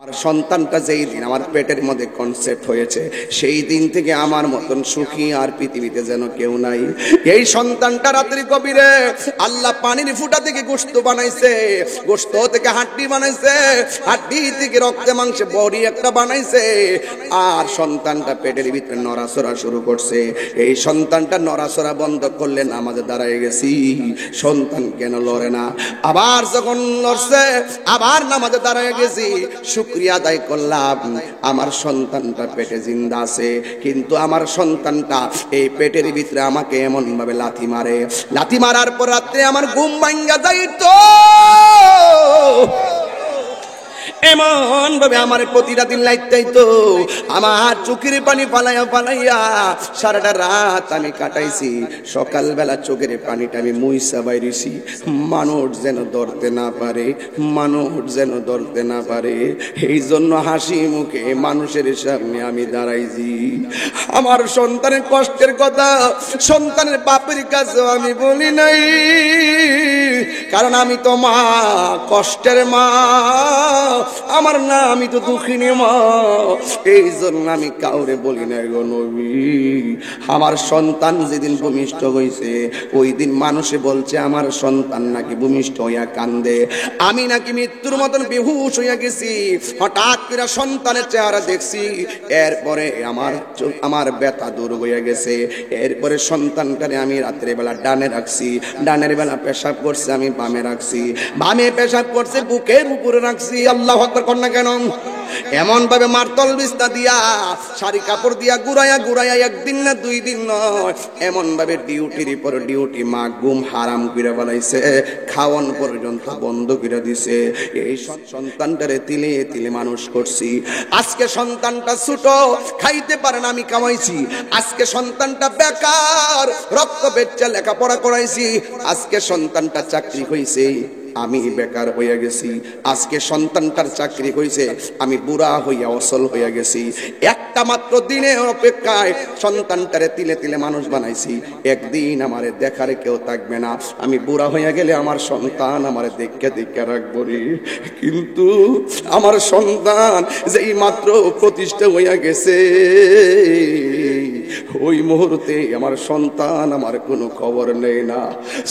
আর সন্তানটা যেই দিন আমার পেটের মধ্যে কনসেপ্ট হয়েছে সেই দিন থেকে আমার মতন সুখী আর পৃথিবীতে যেন কেউ নাই। এই সন্তানটা রাত্রি কবিরে আল্লাহ পানির ফুটা থেকে গোশত বানাইছে, গোশত থেকে হাড্ডি বানাইছে, হাড্ডি থেকে রক্তে মাংসে বডি একটা বানাইছে। আর সন্তানটা পেটের ভিতরে নড়াচড়া শুরু করছে। এই সন্তানটা নড়াচড়া বন্ধ করলে নামাজে দাঁড়ায় গেছি, সন্তান কেন লড়ে না? আবার যখন লড়ছে আবার নামাজে দাঁড়ায় গেছি, শুকরিয়া আদায় করলাম আমার সন্তানটা পেটে জিন্দা আছে। কিন্তু আমার সন্তানটা এই পেটের ভিতরে আমাকে এমন ভাবে লাথি মারে, লাথি মারার পর রাত্রে আমার ঘুম ভাঙ্গা যাইতো, এমন ভাবে আমার প্রতিটা দিন লাইতাইতো। আমার চোখের পানি পালাইয়া পালাইয়া সারাটা রাত আমি কাটাইছি। সকালবেলা চোখের পানিটা আমি মুইসা বাইরেছি, মানুষ যেন ধরতে না পারে, মানুষ যেন ধরতে না পারে। এই জন্য হাসি মুখে মানুষের সামনে আমি দাঁড়াইছি। আমার সন্তানের কষ্টের কথা সন্তানের বাপের কাছেও আমি বলি নাই, কারণ আমি তো মা, কষ্টের মা আমার না, আমি তো দুঃখিনী মা। এই জন্য আমি কাউরে বলি না গো নবী। আমার সন্তান যেদিন ভূমিষ্ঠ হয়েছে ওই দিন মানুষে বলছে আমার সন্তান নাকি ভূমিষ্ঠ হইয়া কান্দে, আমি নাকি মৃত্যুর মতন বেহুশ হইয়া গেছি। হঠাৎ করে সন্তানের চেহারা দেখছি, এরপরে আমার ব্যথা দূর হইয়া গেছে। এরপরে সন্তানটারে আমি রাত্রে বেলা ডানে রাখছি, ডানের বেলা পেশাব করছে আমি বামে রাখছি, বামে পেশাব করছে বুকের উপরে রাখছি। আল্লাহু আকবার কর না কেন? এমন ভাবে মারতল বিস্তা দিয়া শাড়ি কাপড় দিয়া ঘুরাইয়া ঘুরাইয়া একদিন না দুই দিন নয়, এমন ভাবে ডিউটির পর ডিউটি মা ঘুম হারাম করে বলাইছে, খাওয়ান পর্যন্ত বন্ধ করে দিছে। এই সন্তানটারে তিলে তিলে মানুষ করছি। আজকে সন্তানটা ছোট, খাইতে পারে না, আমি কামাইছি। আজকে সন্তানটা বেকার, রক্ত বেচ্চা লেখাপড়া করাইছি। আজকে সন্তানটা চাকরি হইছে, আমি বেকার হইয়া গেছি। আজকে সন্তানটার চাকরি হইছে, আমি বুড়া হইয়া অসল হইয়া গেছি। একটা মাত্র দিনের অপেক্ষায় সন্তানটারে তিলে তিলে মানুষ বানাইছি। একদিন আমারে দেখারে কেউ থাকবে না, আমি বুড়া হইয়া গেলে আমার সন্তান আমারে দেখে দেখে রাখবো রে। কিন্তু আমার সন্তান যেই মাত্র প্রতিষ্ঠা হইয়া গেছে ওই মুহূর্তে আমার সন্তান আমার কোনো খবর নেই না।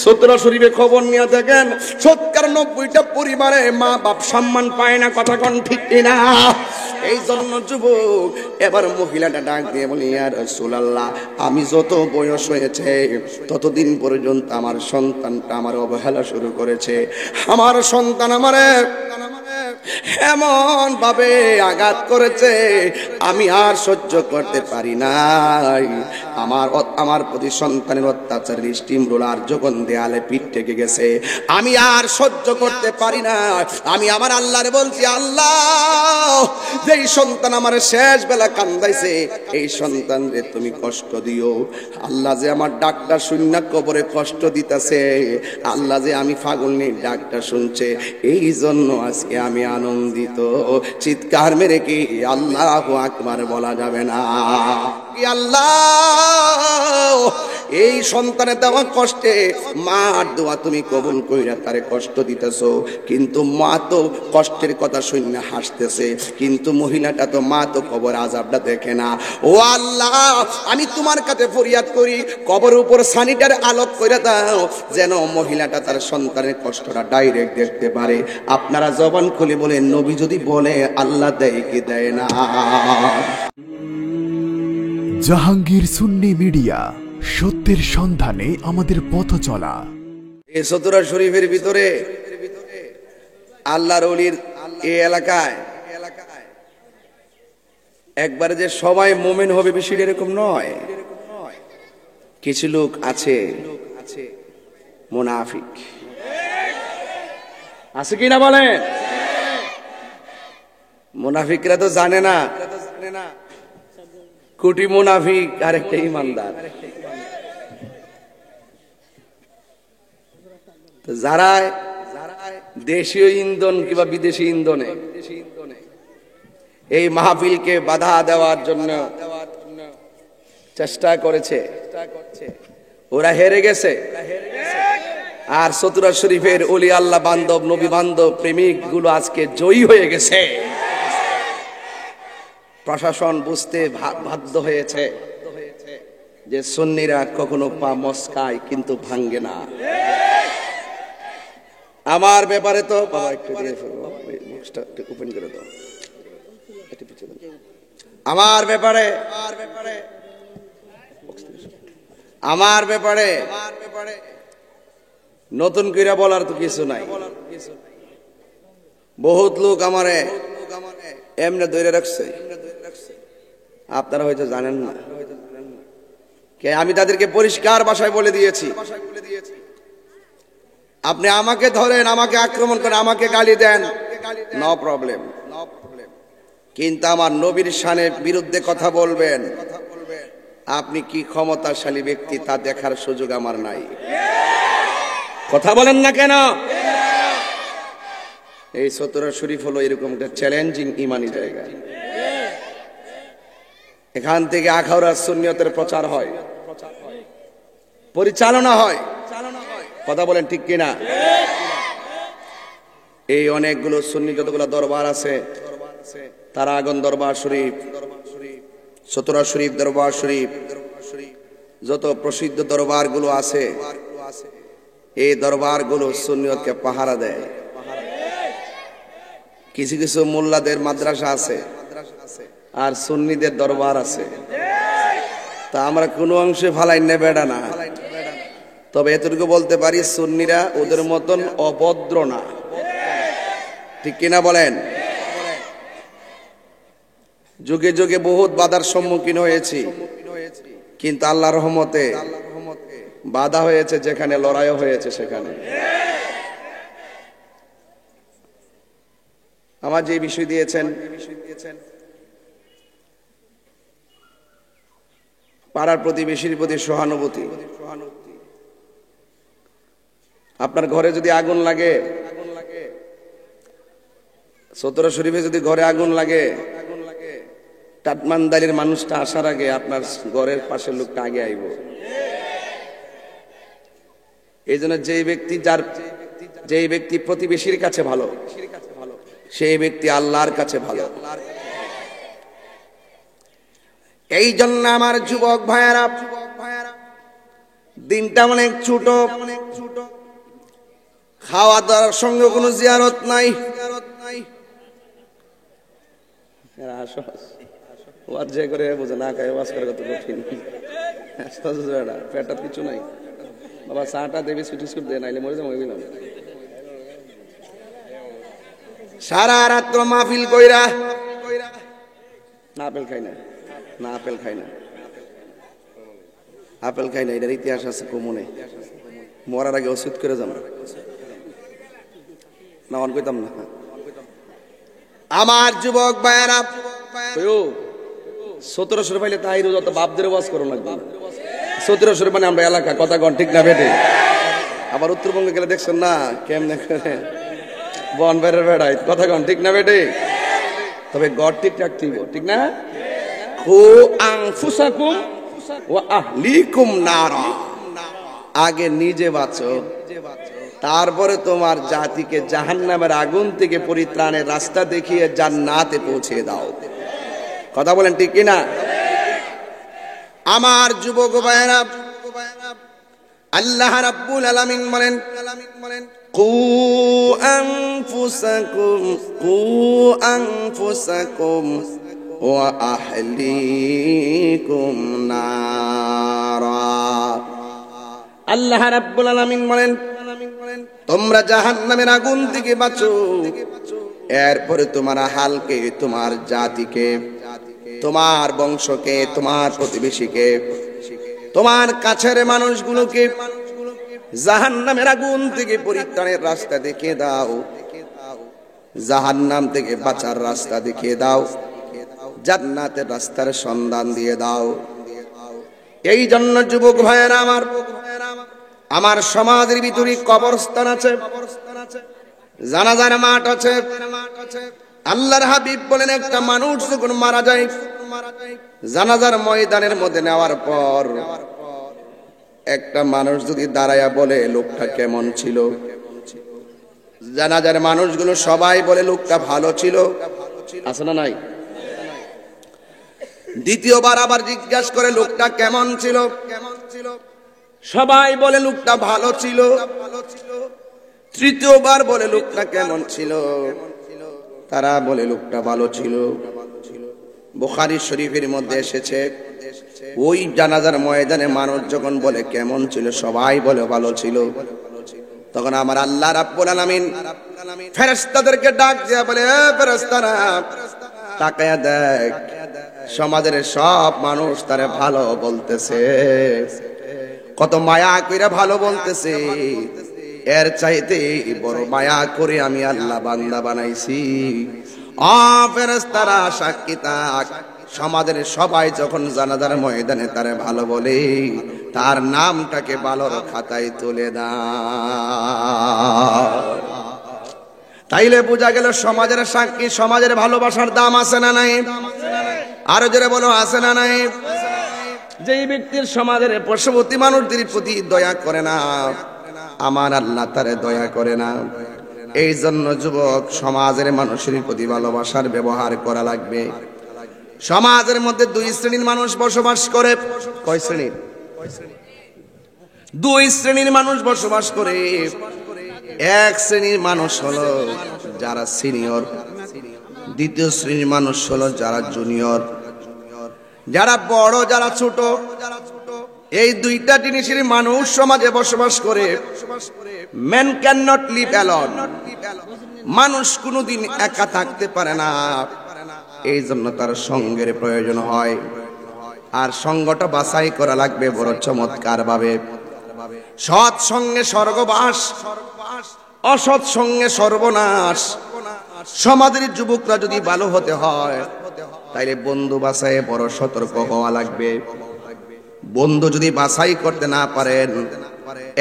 সূরা শরীফে খবর নিয়ে দেখেন ৯০টা পরিবারে মা বাপ সম্মান পায় না, কথা কোন ঠিক না? এই জন্য যুবক এবার মহিলাটা ডাক দিয়ে বলি, ইয়া রাসূলুল্লাহ, আমি যত বয়স হয়েছে ততদিন পর্যন্ত আমার সন্তানটা আমার অবহেলা শুরু করেছে। আমার সন্তান আমারে এমন ভাবে আঘাত করেছে আমি আর সহ্য করতে পারি নাই। আমার প্রতি সন্তানের অত্যাচারের স্টিম রোলার যখন দেয়ালে পিঠ ঠেকে গেছে আমি আর সহ্য করতে পারি না। আমি আমার আল্লাহরে বলছি, আল্লাহ, যেই সন্তান আমার শেষ বেলা কান্দাইছে এই সন্তান রে তুমি কষ্ট দিও। আল্লাহ যে আমার ডাকটা শুননা কবরে কষ্ট দিতেছে, আল্লাহ যে আমি ফাগলনি ডাকটা শুনছে, এই জন্য আজকে আমি আনন্দিত। চিৎকার মেরে কি আল্লাহু আকবার বলা যাবে না? আল্লাহ, এই সন্তানের দেওয়া কষ্টে মার দোয়া তুমি কবুল কইরা তারে কষ্ট দিতেছো, কিন্তু মা তো কষ্টের কথা শুনে হাসতেছে, কিন্তু মহিলাটা তো মা তো কবর আযাবটা দেখে না। ও আল্লাহ, আমি তোমার কাছে ফরিয়াদ করি, কবরের উপর সানিটার আলোক করে দাও, যেন মহিলাটা তার সন্তানের কষ্টটা ডাইরেক্ট দেখতে পারে। আপনারা জবান খুলে বলেন, নবী যদি বলে আল্লাহ দেয় কি দেয় না? জাহাঙ্গীর সুন্নি মিডিয়া, সত্যের সন্ধানে আমাদের পথ চলা। এই সূরা শরীফের ভিতরে আল্লাহর ওলির এই এলাকায় একবারে যে সবাই মুমিন হবে বিষয়টা এরকম নয়। কিছু লোক আছে মুনাফিক, আছে কি না বলেন? মুনাফিকরা তো জানে না কোটি মুনাফিক আর একটা ইমানদার। যারা দেশীয় ইন্ধন কিংবা বিদেশি ইন্ধনে এই মাহফিলকে বাধা দেওয়ার জন্য চেষ্টা করেছে, ওরা হেরে গেছে। আর সূরা শরীফের ওলি আল্লাহ বান্ধব, নবী বান্ধব, প্রেমিক গুলো আজকে জয়ী হয়ে গেছে। প্রশাসন বুঝতে বাধ্য হয়েছে যে সুন্নিরা কখনো পা মস্কায় কিন্তু ভাঙ্গে না। আমার ব্যাপারে তো বাবা একটু দিয়ে ফেলো, মুখটা একটু ওপেন করে দাও, একটু পিছিয়ে দাও। আমার ব্যাপারে নতুন করে বলার তো কিছু নাই। বহুত লোক আমারে এমনি ধরে রাখছে, আপনারা হয়তো জানেন না। আমি তাদেরকে পরিষ্কার ভাষায় বলে দিয়েছি, আপনি আমাকে ধরেন, আমাকে আক্রমণ করেন, আমাকে গালি দেন, নো প্রবলেম, কিন্তু আমার নবীর শানের বিরুদ্ধে কথা বলবেন, আপনি কি ক্ষমতাশালী ব্যক্তি তা দেখার সুযোগ আমার নাই। কথা বলেন না কেন? এই চতুরা শরীফ হলো এরকম একটা চ্যালেঞ্জিং ইমানি জায়গা। এখান থেকে আখাউড়া সুন্নিয়তের প্রচার হয়, পরিচালনা হয়। কথা বলেন ঠিক কিনা? এই অনেকগুলো সুন্নি যতগুলো দরবার আছে, তারাগণ দরবার শরীফ, চতুরা শরীফ দরবার শরীফ, যত প্রসিদ্ধ দরবার গুলো আছে, এই দরবার গুলো সুন্নিয়তকে পাহারা দেয়। কিছু কিছু মোল্লাদের মাদ্রাসা আছে আর সুন্নিদের দরবার আছে। তা আমরা কোনো অংশে ফালাই নেবেড়া না, তবে এতটুকু বলতে পারি সুন্নিরা ওদের মতন অভদ্র না। ঠিক কিনা বলেন? যুগে যুগে বহুত বাধার সম্মুখীন হয়েছি, কিন্তু আল্লাহর রহমতে বাধা হয়েছে যেখানে, লড়াইও হয়েছে সেখানে। আমার যে বিষয় দিয়েছেন, পাড়ার প্রতিবেশীর প্রতি সহানুভূতি। আপনার ঘরে যদি আগুন লাগে, চতুরা শরীফে যদি ঘরে আগুন লাগে, টাটমানদারির মানুষটা আসার আগে আপনার ঘরের পাশের লোকটা আগে আইব। এই জন্য যেই ব্যক্তি প্রতিবেশীর কাছে ভালো, সেই ব্যক্তি আল্লাহর কাছে ভালো। এই জন্য আমার যুবক ভাইয়েরা, দিনটা অনেক ছোট, খাওয়া দাওয়ার সঙ্গে কোনো জিয়ারত নাই। যে করে বোঝে না খায় ওয়াজ করে কত কঠিন, পেটার কিছু নাই। বাবা চাটা দেবে, ছুটি ছুট দেয়, নাইলে মরে যাবো। সারা রাত্র মাহফিল কইরা না আপেল খাই না, আপেল খাই না, আপেল খাই না। এটার ইতিহাস আছে কমনে, মরার আগে ওষুধ করে যান না, অন কইতাম না। আমার যুবক ভাইয়েরা, 1700 পাইলে তাই যত বাপদের ওয়াজ করো লাগবে। 1700 মানে আমরা এলাকা, কথা কন ঠিক না বেটে? আবার উত্তরবঙ্গে গেলে দেখছেন না কেমনে করে বন বেড়ে বেড়ায়, কথা কন ঠিক না বেটে? তবে গড় ঠিক রাখতে হবে, ঠিক না? কু আনফুসাকুম ওয়া আহলিকুম নারা, আগে নিজে বাঁচো, তারপরে তোমার জাতিকে জাহান্নামের আগুন থেকে পরিত্রাণের রাস্তা দেখিয়ে জান্নাতে পৌঁছে দাও। কথা বলেন ঠিক কিনা? আমার যুবক ভাইয়েরা, আল্লাহ রাব্বুল আলামিন বলেন, কু আনফুসাকুম ওয়া আহলিকুম নারা। আল্লাহ রাব্বুল আলামিন বলেন, তোমরা জাহান্নামের আগুন থেকে বাঁচো, এরপরে তোমার আহালকে, তোমার জাতিকে, তোমার বংশকে, তোমার প্রতিবেশীকে, তোমার কাছের মানুষগুলোকে জাহান্নামের আগুন থেকে পরিত্রাণের রাস্তা দেখিয়ে দাও, জাহান্নাম থেকে বাঁচার রাস্তা দেখিয়ে দাও, জান্নাতের রাস্তার সন্ধান দিয়ে দাও। এই জন্য যুবক ভাইয়েরা আমার সমাজের ভিতরে কবরস্থান আছে, জানাজার মাঠ আছে। আল্লাহর হাবিব বলেন, একটা মানুষ যখন মারা যায়, জানাজার ময়দানের মধ্যে নেওয়ার পর একটা মানুষ যদি দাঁড়ায়া বলে লোকটা কেমন ছিল, জানাজার মানুষগুলো সবাই বলে লোকটা ভালো ছিল, আছে না নাই? দ্বিতীয়বার আবার জিজ্ঞাসা করে লোকটা কেমন ছিল? সবাই বলে লোকটা ভালো ছিল। তৃতীয়বার বলে লোকটা কেমন ছিল? তারা বলে লোকটা ভালো ছিল। বুখারী শরীফের মধ্যে এসেছে, ওই জানাজার ময়দানে মানুষ যখন বলে কেমন ছিল, সবাই বলে ভালো ছিল। তখন আমার আল্লাহ রাব্বুল আলামিন ফেরেশতাদেরকে ডাক দিয়ে বলে, এ ফেরেশতারা, তাকায়া দেখ, সমাজের সব মানুষ তারে ভালো বলতেছে, কত মায়া কইরা ভালো বলতেছে। এর চাইতে বড় মায়া করে আমি আল্লাহ বান্দা বানাইছি। ফেরেশতারা সাক্ষী থাক, সমাজের সবাই যখন জানাজার ময়দানে তারে ভালো বলে, তার নামটাকে ভালোর খাতায় তুলে দাও। তাইলে বোঝা গেল সমাজের সাক্ষী, সমাজের ভালোবাসার দাম আছে না নাই? আরো জোরে বলো, আছে না নাই? যেই ব্যক্তির সমাজের পশুপতি মানুষদের প্রতি দয়া করে না, আমার আল্লাহ তারে দয়া করে না। এই জন্য যুবক, সমাজের মানুষের প্রতি ভালোবাসার ব্যবহার করা লাগবে। সমাজের মধ্যে দুই শ্রেণীর মানুষ বসবাস করে। কয় শ্রেণীর? দুই শ্রেণীর মানুষ বসবাস করে। এক শ্রেণীর মানুষ হলো যারা সিনিয়র, দ্বিতীয় শ্রেণীর মানুষ হলো যারা জুনিয়র। যারা বড়, যারা ছোট, এই দুইটা জিনিসের মানুষ সমাজে বসবাস করে। Man can not live alone, মানুষ কোনোদিন একা থাকতে পারে না। এই জন্য তার সঙ্গের প্রয়োজন হয়, আর সঙ্গটা বাছাই করা লাগবে বড় চমৎকার ভাবে। সৎ সঙ্গে স্বর্গবাস, অসৎ সঙ্গে সর্বনাশ। সমাজের যুবকরা যদি ভালো হতে হয়, তাইলে বন্ধু বাছাই বড় সতর্ক হওয়া লাগবে। বন্ধু যদি বাছাই করতে না পারেন,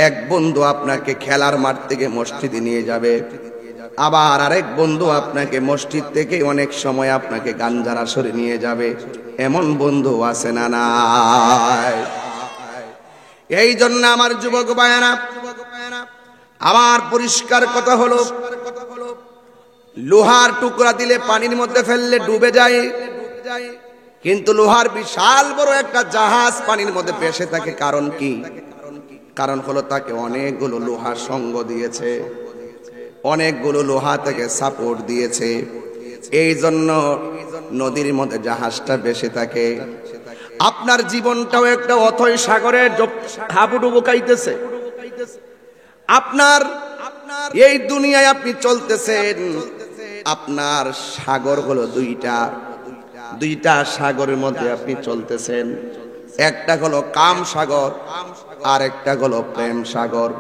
এক বন্ধু আপনাকে খেলার মাঠ থেকে মসজিদে নিয়ে যাবে, আবার আরেক বন্ধু আপনাকে মসজিদ থেকে অনেক সময় আপনাকে গাঞ্জার আসরে নিয়ে যাবে। এমন বন্ধু আছে না নাই? এই জন্য আমার যুবক ভাইয়েরা, আমার পরিষ্কার কথা হলো, লোহার টুকরা দিলে পানির মধ্যে ফেললে ডুবে যায়, কিন্তু লোহার বিশাল বড় একটা জাহাজ পানির মধ্যে ভেসে থাকে। কারণ কি? কারণ হলো তাকে অনেকগুলো লোহা সঙ্গ দিয়েছে, অনেকগুলো লোহা থেকে সাপোর্ট দিয়েছে। এই জন্য নদীর মধ্যে জাহাজটা ভেসে থাকে। আপনার জীবনটাও একটা অথই সাগরে হাবুডুবু খাইতেছে। আপনার এই দুনিয়ায় আপনি চলতেছেন, আপনার সাগর হলো দুইটা। দুইটা সাগরের মধ্যে আপনি চলতেছেন। একটা হলো কাম সাগর, আর একটা হলো প্রেম সাগর।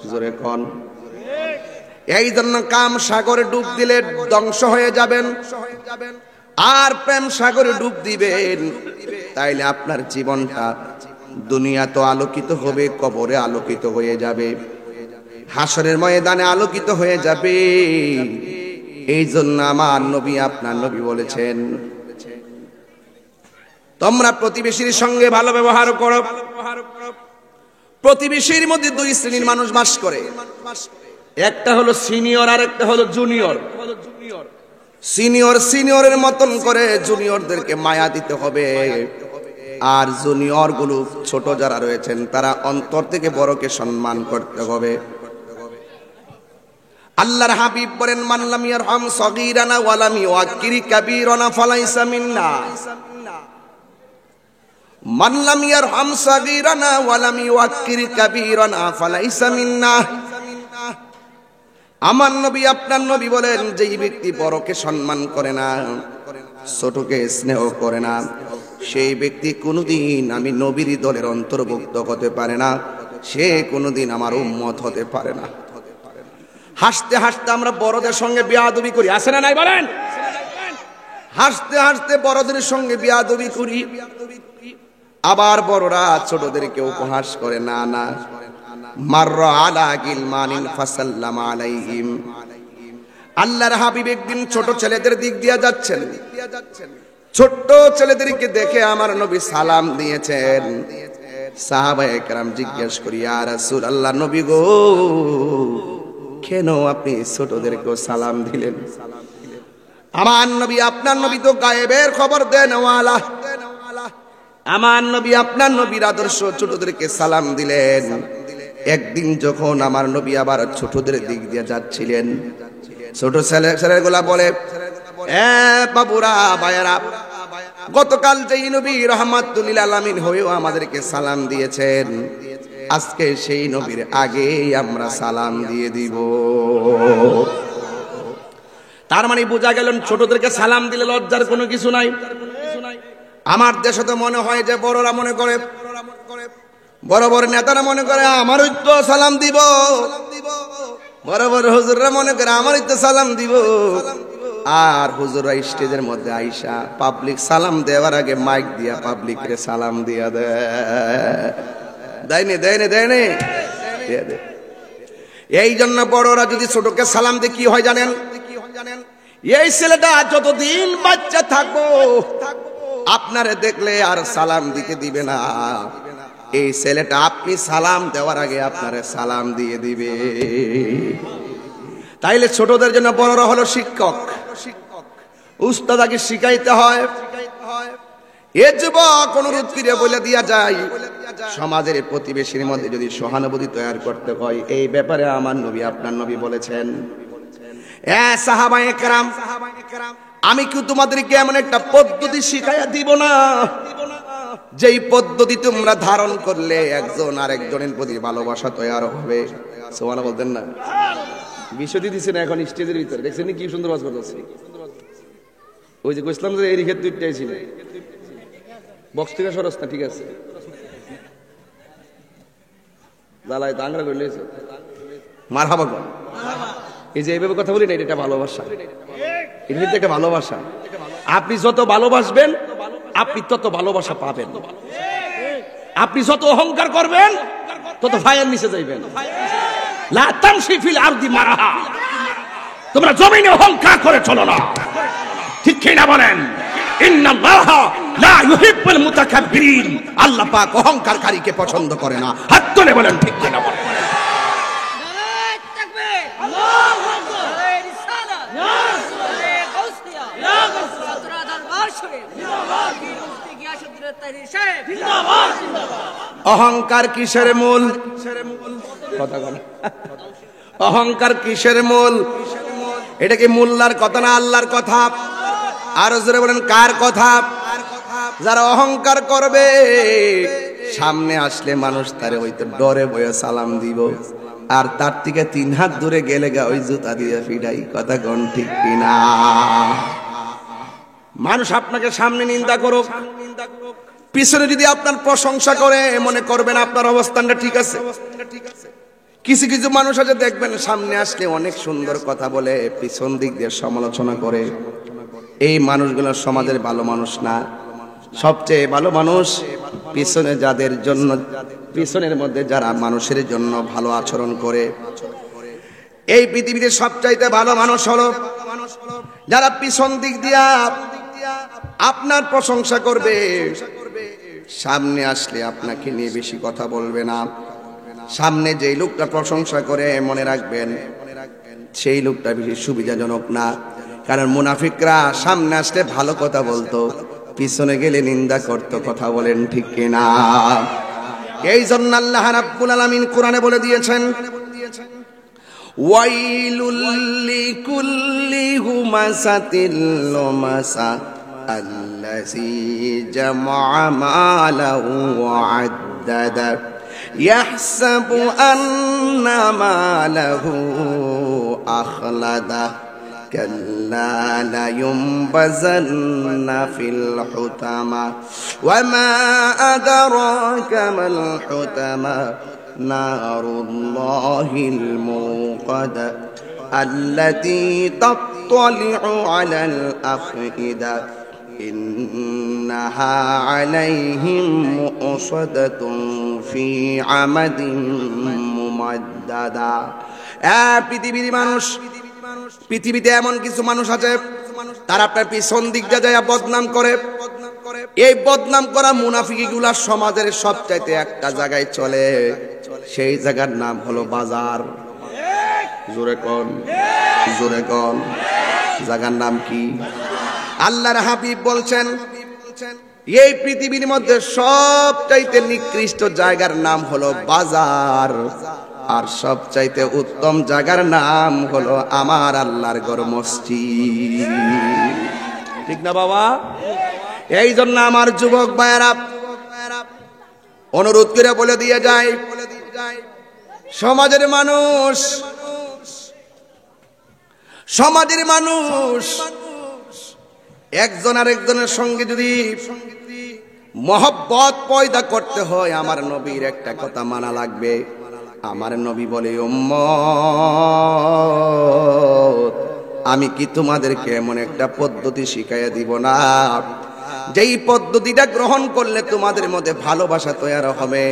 জোরে কোন? এই জন্য কাম সাগরে ডুব দিলে ধ্বংস হয়ে যাবেন, আর প্রেম সাগরে ডুব দিবেন, তাইলে আপনার জীবনটা দুনিয়া তো আলোকিত হবে, কবরে আলোকিত হয়ে যাবে, হাসরের ময়দানে আলোকিত হয়ে যাবে। এই জন্য আমার নবী, আপনার নবী বলেছেন, তোমরা প্রতিবেশীর সঙ্গে ভালো ব্যবহার করো। প্রতিবেশীর মধ্যে দুই শ্রেণীর মানুষ বাস করে, একটা হলো সিনিয়র আর একটা হলো জুনিয়র। সিনিয়র সিনিয়রের মতন করে জুনিয়রদেরকে মায়া দিতে হবে, আর জুনিয়র গুলো ছোট যারা রয়েছেন তারা অন্তর থেকে বড়কে সম্মান করতে হবে। আল্লাহর হাবিব বলেন, মান লাম ইয়ারহাম সগীরানা ওয়া লাম ইউআক্কির কাবীরানা ফালাইসা মিন্না। মান লাম ইয়ারহাম সগীরানা ওয়া লাম ইউআক্কির কাবীরানা ফালাইসা মিন্না। আমার নবী, আপনার নবী বলেন, যেই ব্যক্তি বড়কে সম্মান করে না, ছোটকে স্নেহ করে না, সেই ব্যক্তি কোনোদিন আমি নবীর দলের অন্তর্ভুক্ত হতে পারে না, সে কোনোদিন আমার উম্মত হতে পারে না। হাসতে হাসতে আমরা বড়দের সঙ্গে বেয়াদবি করি, আছে না নাই বলেন? হাসতে হাসতে বড়দের সঙ্গে বেয়াদবি করি, আবার বড়রা ছোটদেরকে উপহাস করে। না না, মাররা আলা গিলমানিন ফাসাল্লামা আলাইহিম। আল্লাহর হাবিব একদিন ছোট ছেলেদের দিক দিয়ে যাচ্ছেন, ছোট্ট ছেলেদেরকে দেখে আমার নবী সালাম দিয়েছেন। সাহাবায়ে কেরাম জিজ্ঞেস করি, ইয়া রাসূলুল্লাহ, নবী গো, কেন আপনি ছোটদেরকে সালাম দিলেন? আমার নবী, আপনার নবী তো গায়েবের খবর দেন ওয়ালা। আমার নবী আপনার নবীর আদর্শ ছোটদেরকে সালাম দিলেন। একদিন যখন আমার নবী আবার ছোটদের দিক দিয়ে যাচ্ছিলেন, ছোট ছেলেগুলা বলে, বাবুরা ভাইয়েরা, গতকাল যেই নবী রাহমাতুল লিল আলামিন হয়েও আমাদেরকে সালাম দিয়েছেন, আজকে সেই নবীর আগেই আমরা সালাম দিয়ে দিব। তার মানে বোঝা গেল ছোটদেরকে সালাম দিলে লজ্জার কোনো কিছু নাই। আমার দেশে তো মনে হয় যে বড়রা মনে করে, বড় বড় নেতারা মনে করে আমারই তো সালাম দিব, বড় বড় হুজুররা মনে করে আমারই তো সালাম দিব। আর হুজুররা স্টেজের মধ্যে আইসা পাবলিক সালাম দেওয়ার আগে মাইক দিয়া পাবলিকরে সালাম দিয়া দেয়। এই জন্য বড়রা যদি ছোটকে সালাম দিয়ে কি হয় জানেন? এই ছেলেটা যতদিন বাচ্চা থাকবো আপনারে দেখলে আর সালাম দিতে দিবে না। এই ছেলেটা আপনি সালাম দেওয়ার আগে আপনারে সালাম দিয়ে দিবে। তাইলে ছোটদের জন্য বড়রা হলো শিক্ষক, উস্তাদ আগে শিখাইতে হয়। এ যুবক অনুরোধ করে বলে দিয়া যায়, সমাজের প্রতিবেশীর মধ্যে যদি সহানুভূতি তৈরি করতে হয়, এই ব্যাপারে আমার নবী আপনার নবী বলেছেন, সাহাবায়ে কেরাম, আমি কি তোমাদেরকে এমন একটা পদ্ধতি শিখাইয়া দিব না যেই পদ্ধতি তোমরা ধারণ করলে একজন আরেকজনের প্রতি ভালোবাসা তৈরি হবে? সুবহানাল্লাহ বলতেন না? বিষয় দিচ্ছেন এখন স্টেজের ভিতরে, দেখছেন কি সুন্দর বাজ করতেছে। ওই যে কইছিলাম যে এই রিখের দুইটাই ছিল, বক্স থেকে সরস না, ঠিক আছে, জ্বালায় দাঙ্গরা করলে মারহাবা কর। এই যে এইভাবে কথা বলি না, এটা ভালোবাসা, এর ভিতরে একটা ভালোবাসা। আপনি যত ভালোবাসবেন আপনি তত ভালোবাসা পাবেন। আপনি যত অহংকার করবেন তত ফায়ের নিচে যাইবেন। লা তামশি ফিল আরদি মারাহা, তোমরা জমিনে অহংকার করে চলো না, ঠিক কি না বলেন? ইন্নাল্লাহা লা ইউহিব্বুল মুতাকাব্বিরিন, আল্লাহ পাক অহংকারকারীকে পছন্দ করে না। হাত তুলে বলেন ঠিক কি না বলেন? নারায়ে তাকবীর, আল্লাহু আকবার, নারায়ে রিসালাত, নারায়ে গাউসিয়া, ইয়া গাউসিয়া, তোরা দরবার শরীফ, জিন্দাবাদ, মুফতি গিয়াসউদ্দিন তাহরীর সাহেব, জিন্দাবাদ, জিন্দাবাদ। অহংকার কিসের মূল? কথা বল। অহংকার কিসের মূল? এটা কি মোল্লার কথা না আল্লাহর কথা? আর জোরে বলেন কার কথা? যারা অহংকার করবে সামনে আসলে মানুষ তারে হয়তো ডরে বয়ে সালাম দিব, আর তার থেকে 3 হাত দূরে গেলে গা ওই জুতা দিয়ে ফিডাই। কথা কোন ঠিক কিনা? মানুষ আপনাকে সামনে নিন্দা করুক, পিছনে যদি আপনার প্রশংসা করে মনে করবেন আপনার অবস্থানটা ঠিক আছে। কিছু কিছু মানুষ আছে দেখবেন সামনে আসলে অনেক সুন্দর কথা বলে, পিছন দিক দিয়ে সমালোচনা করে। এই মানুষগুলো সমাজের ভালো মানুষ না। সবচেয়ে ভালো মানুষ পিছনে যাদের জন্য, পিছনের মধ্যে যারা মানুষের জন্য ভালো আচরণ করে। এই পৃথিবীতে সবচাইতে ভালো মানুষ হলো যারা পিছন দিক দিয়া আপনার প্রশংসা করবে, সামনে আসলে আপনাকে নিয়ে বেশি কথা বলবে না। সামনে যেই লোকটা প্রশংসা করে মনে রাখবেন সেই লোকটা বেশি সুবিধাজনক না। কারণ মুনাফিকরা সামনে আসলে ভালো কথা বলতো, পিছনে গেলে নিন্দা করতো। কথা বলেন ঠিক কিনা? এই জন্য আল্লাহ রাব্বুল আলামিন কোরআনে বলে দিয়েছেন, ওয়াইলুল লিকুল্লি হুমাসাতিল লুমাসা আল্লাযী জামা'a মালাহু ওয়া আদ্দাদা ইয়াহসাবু আন্না মালাহু আখলাদা কাল্লা লা ইউনবাযান্না ফিল হুতামা ওয়া মা আদরাকা মাল হুতামা নারুল্লাহিল মুকাদা আল্লাতী তাত্তালি'ু আলাল আফইদা ইন্নাহা আলাইহিম মুসাদাতুন ফি আমাদিন মুমাদ্দাদা। পৃথিবীর মানুষ, পৃথিবীতে এমন কিছু মানুষ আছে তারা আপনার পিছন দিক দিয়ে যায় বদনাম করে। এই বদনাম করা মুনাফিকগুলা সমাজের সবচাইতে একটা জায়গায় চলে, সেই জায়গার নাম হলো বাজার। জোরে কোন, জোরে কোন, জায়গার নাম কি? আল্লাহর হাবিব বলছেন, এই পৃথিবীর মধ্যে সবচাইতে নিকৃষ্ট জায়গার নাম হলো বাজার, আর সবচাইতে উত্তম জায়গার নাম হলো আমার আল্লাহর ঘর মসজিদ। ঠিক না বাবা? এই জন্য আমার যুবক ভাইয়েরা অনুরোধ করে বলে দিয়ে যায়, সমাজের মানুষ একজন আরেকজনের সঙ্গে যদি মহব্বত পয়দা করতে হয়, আমার নবীর একটা কথা মানা লাগবে। আমার নবী বলে, উম্মত আমি কি তোমাদেরকে এমন একটা পদ্ধতি শিখাইয়া দিব না, যেই পদ্ধতিটা গ্রহণ করলে তোমাদের মধ্যে ভালোবাসা তৈরি হবে।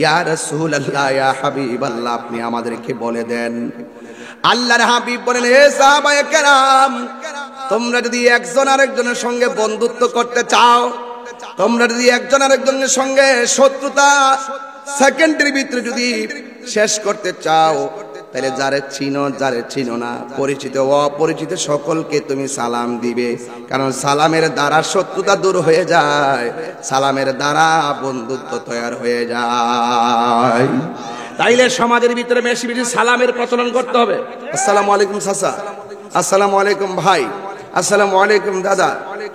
ইয়া রাসূলুল্লাহ, ইয়া হাবিবাল্লাহ, আপনি আমাদেরকে বলে দেন। আল্লাহর হাবিব বলেন, হে সাহাবায়ে কেরাম, তোমরা যদি একজন আরেকজনের সঙ্গে বন্ধুত্ব করতে চাও, তোমরা যদি একজন আরেকজনের সঙ্গে শত্রুতা সেকেন্ডের ভিতরে যদি শেষ করতে চাও, তাহলে যারে চিনো যারে চিনো না, পরিচিত অপরিচিত সকলকে তুমি সালাম দিবে। কারণ সালামের দ্বারা শত্রুতা দূর হয়ে যায়, সালামের দ্বারা বন্ধুত্ব তৈরি হয়ে যায়। তাইলে সমাজের ভিতরে বেশি বেশি সালামের প্রচলন করতে হবে। আসসালামু আলাইকুম চাচা, আসসালামু আলাইকুম ভাই, আসসালামু আলাইকুম দাদা,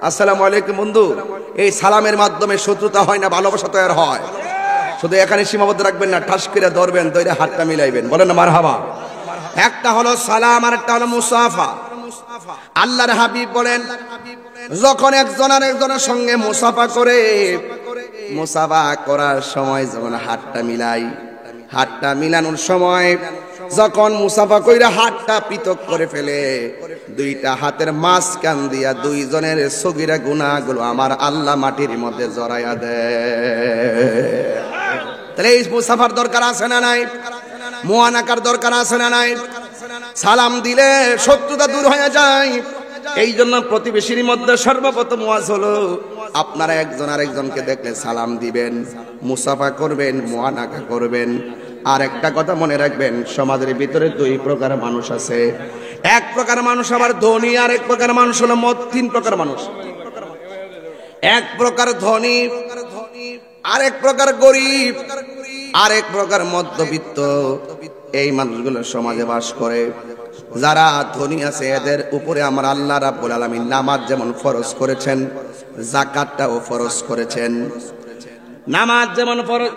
আসসালামু আলাইকুম বন্ধু। এই সালামের মাধ্যমে শত্রুতা হয় না, ভালোবাসা তৈরি হয়। শুধু এখানে সীমাবদ্ধ রাখবেন না, ঠাস করে ধরবেন, ধরে হাতটা মিলাইবেন, বলেন না মারহাবা। একটা হলো সালাম আর একটা হলো মুসাফা। আল্লাহর হাবিব বলেন, যখন একজন আর একজনের সঙ্গে মুসাফা করে, মুসাফা করার সময় যখন হাতটা মিলাই, হাতটা মিলানোর সময় যখন মুসাফা কইরা হাতটা পৃথক করে ফেলে, দুইটা হাতের মাঝখান দিয়া দুইজনের সগীরা গুনাহগুলো আমার আল্লাহ মাটির মধ্যে জড়াইয়া দেয়। তাহলে এই মুসাফার দরকার আছে না নাই? মুআনাকার দরকার আছে না নাই? সালাম দিলে শত্রুতা দূর হয়ে যায়। এই জন্য প্রতিবেশীর মধ্যে সর্বপ্রথম ওয়াজ হলো, আপনারা একজন আরেকজনকে দেখলে সালাম দিবেন, মুসাফা করবেন, মুআনাকা করবেন। আর একটা কথা মনে রাখবেন, সমাজের ভিতরে দুই প্রকার মানুষ আছে। এক প্রকার মানুষ আবার ধনী, আর এক প্রকার মানুষ হলো তিন প্রকার মানুষ। এক প্রকার ধনী, আরেক প্রকার গরিব, আরেক প্রকার মধ্যবিত্ত। এই মানুষগুলো সমাজে বাস করে। যারা ধনী আছে এদের উপরে আমার আল্লাহ রাব্বুল আলামিন নামাজ যেমন ফরজ করেছেন, যাকাতটাও ফরজ করেছেন। নামাজ যেমন ফরজ,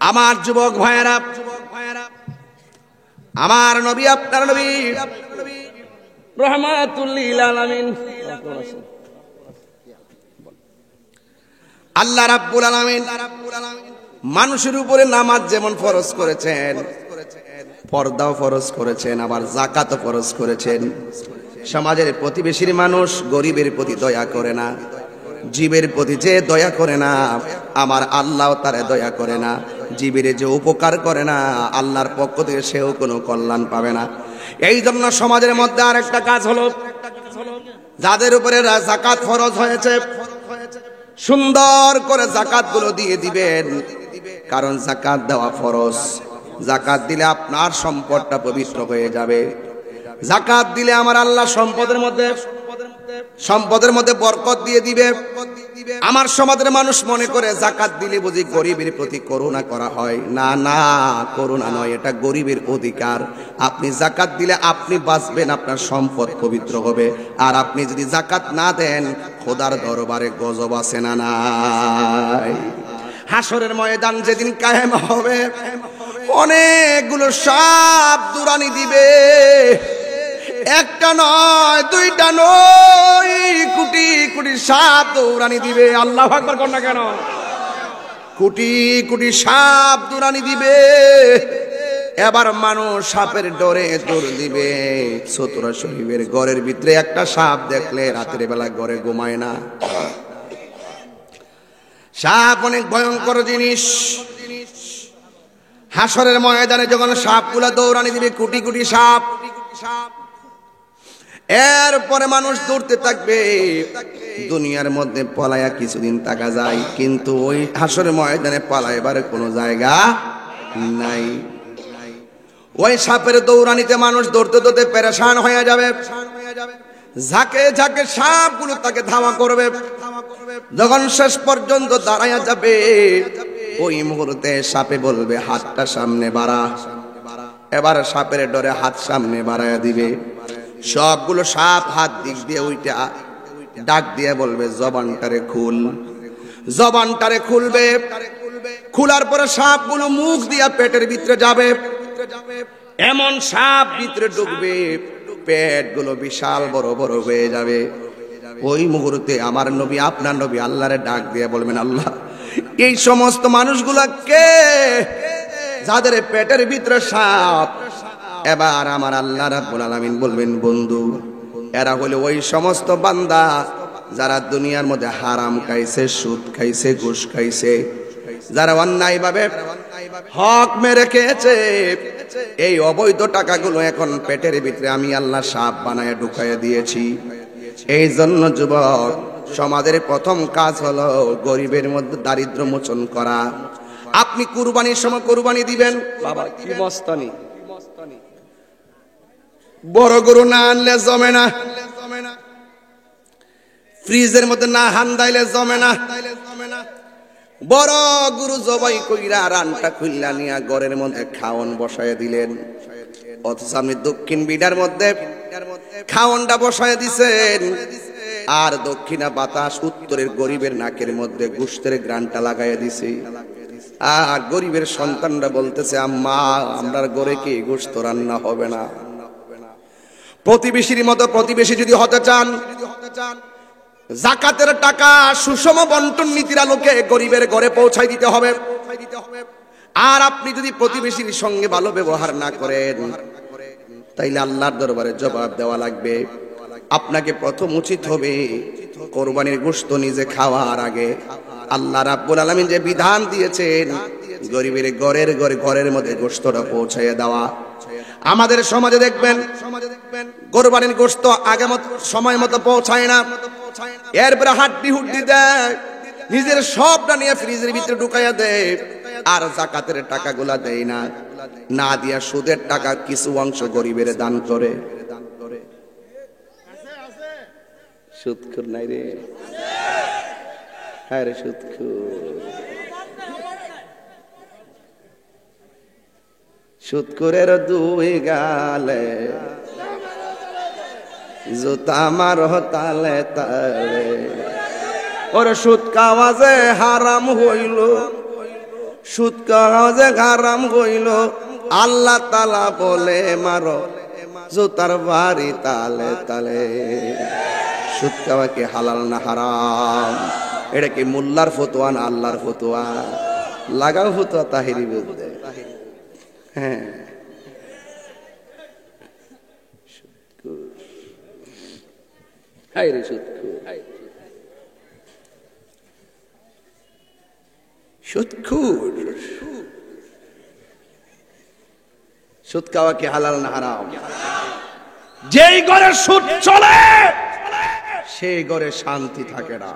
আমার যুবক ভাইয়েরা, আমার নবী, আপনার নবী রাহমাতুল লিল আলামিন আল্লাহ রাব্বুল আলামিন মানুষের উপরে নামাজ যেমন ফরজ করেছেন, পর্দাও ফরজ করেছেন, আবার যাকাতও ফরজ করেছেন। সমাজের প্রতিবেশীর মানুষ গরিবের প্রতি দয়া করে না, জীবের প্রতি যে দয়া করে না, আমার আল্লাহ তারে দয়া করে না। জীবের যে উপকার করে না, আল্লাহর পক্ষ থেকে সেও কোনো কল্যাণ পাবে না। এই জন্য সমাজের মধ্যে আরেকটা কাজ হলো, যাদের উপরে যাকাত ফরজ হয়েছে সুন্দর করে যাকাত গুলো দিয়ে দিবেন। কারণ যাকাত দেওয়া ফরজ। যাকাত দিলে আপনার সম্পদটা পবিত্র হয়ে যাবে। যাকাত দিলে আমার আল্লাহ সম্পদের মধ্যে বরকত দিয়ে দিবে। আমার সমাজের মানুষ মনে করে যাকাত দিলে বুঝি গরিবের প্রতি করুণা করা হয়। না না, করুণা নয়, এটা গরিবের অধিকার। আপনি যাকাত দিলে আপনি বাঁচবেন, আপনার সম্পদ পবিত্র হবে। আর আপনি যদি যাকাত না দেন, খোদার দরবারে গজব আছে না নাই? হাসরের ময়দান যেদিন কায়েম হবে, অনেকগুলো সাপ দুরানি দিবে। একটা নয়, দুইটা নয়, কোটি কোটি সাপ দৌড়ানি দিবে। আল্লাহু আকবার কর না কেন? কোটি কোটি সাপ দৌড়ানি দিবে। এবার মানুষ সাপের ডরে দৌড় দিবে। সূরা শরীফের ঘরের ভিতরে একটা সাপ দেখলে রাতের বেলা ঘরে ঘুমায় না। সাপ অনেক ভয়ঙ্কর জিনিস। হাসরের ময়দানে যখন সাপগুলা দৌড়ানি দিবে, কোটি কোটি সাপ, এরপরে মানুষ দৌড়তে থাকবে। দুনিয়ার মধ্যে পলায়া কিছুদিন থাকা যায়, কিন্তু ওই হাসরের ময়দানে পালাইবার কোনো জায়গা নাই। ওই সাপের দৌড়ানিতে মানুষ দৌড়তে দৌড়তে পেরেশান হয়ে যাবে। ঝাঁকে ঝাঁকে সাপগুলো তাকে ধাওয়া করবে। যখন শেষ পর্যন্ত দাঁড়ায়া যাবে, ওই মুহূর্তে সাপে বলবে হাতটা সামনে বাড়া। এবার সাপের ডরে হাত সামনে বাড়ায়া দিবে। সবগুলো সাপ হাত দিক দিয়ে ওইটা ডাক দিয়ে বলবে জবানটারে খুল। জবানটারে খুলবে। খোলার পরে সাপগুলো মুখ দিয়া পেটের ভিতরে যাবে। এমন সাপ ভিতরে ঢুকবে, পেটগুলো বিশাল বড় বড় হয়ে যাবে। ওই মুহূর্তে আমার নবী, আপনার নবী আল্লাহরে ডাক দিয়ে বলবেন, আল্লাহ এই সমস্ত মানুষগুলা কে যাদের পেটের ভিতরে সাপ? এবার আমার আল্লাহ রাব্বুল আলামিন বলবেন, বন্ধু এরা হলো ওই সমস্ত বান্দা যারা দুনিয়ার মধ্যে হারাম খাইছে, সুদ খাইছে, ঘুষ খাইছে, যারা অন্যায় ভাবে হক মেরে খেয়েছে। এই অবৈধ টাকাগুলো এখন পেটের ভিতরে আমি আল্লাহ সাপ বানায় ঢুকাইয়া দিয়েছি। এই জন্য যুবক, সমাজের প্রথম কাজ হলো গরিবের মধ্যে দারিদ্র মোচন করা। আপনি কুরবানির সময় কুরবানি দিবেন, বাবা কি মস্তানি, বড় গরু না আনলে জমে না, ফ্রিজের মধ্যে না হান্দাইলে জমে না। বড় গরু জবাই কইরা রানটা খুললা নিয়া ঘরের মধ্যে খাওয়ান বসায় দিলেন। অথচ আপনি দক্ষিণ বিডার মধ্যে খাওয়ানটা বসায় দিছেন, আর দক্ষিণা বাতাস উত্তরের গরিবের নাকের মধ্যে গোশতের গ্রানটা লাগাইয়া দিছে। আর গরিবের সন্তানরা বলতেছে, আম্মা আমরার ঘরে কি গোশত রান্না হবে না? প্রতিবেশীর মতো প্রতিবেশী যদি হতে চান, যাকাতের টাকা সুষম বন্টন নীতির আলোকে গরিবের ঘরে পৌঁছাই দিতে হবে। আর আপনি যদি প্রতিবেশীর সঙ্গে ভালো ব্যবহার না করেন, তাইলে আল্লাহর দরবারে জবাব দেওয়া লাগবে। আপনাকে প্রথম উচিত হবে কোরবানির গোশত নিজে খাওয়ার আগে আল্লাহ রাব্বুল আলামিন যে বিধান দিয়েছেন, গরিবের ঘরের মধ্যে গোশতটা পৌঁছাইয়া দেওয়া। আমাদের সমাজে দেখবেন কোরবানির গোশত আগে মতো সময় মতো পৌঁছায় না, এরপরে হাড্ডি হুড্ডি দেয়, নিজের সবটা নিয়ে ফ্রিজের ভিতরে ঢুকাইয়া দেয়। আর যাকাতের টাকাগুলা দেয় না, না দিয়া সুদের টাকা কিছু অংশ গরিবের দান করে। সুদখোর নাই রে, হ্যাঁ রে সুদখোর। সুদখোরের দুই গালে জুতা মারো তালে তালে। ওরে সুদ খাওয়া যে হারাম হইল, সুদ খাওয়া যে হারাম হইল, আল্লাহ তাআলা বলে মারো জুতার বাড়ি তালে তালে। সুদ খাওয়া কি হালাল না হারাম? এটা কি মোল্লার ফতোয়া না আল্লাহর ফতোয়া? লাগাও ফতোয়া তাহিরি বলতে। হ্যাঁ, হায় রে সুদখোর, সুদখোর। সুদ খাওয়া কি হালাল না হারাম? যেই ঘরে সুদ চলে সেই ঘরে শান্তি থাকে না।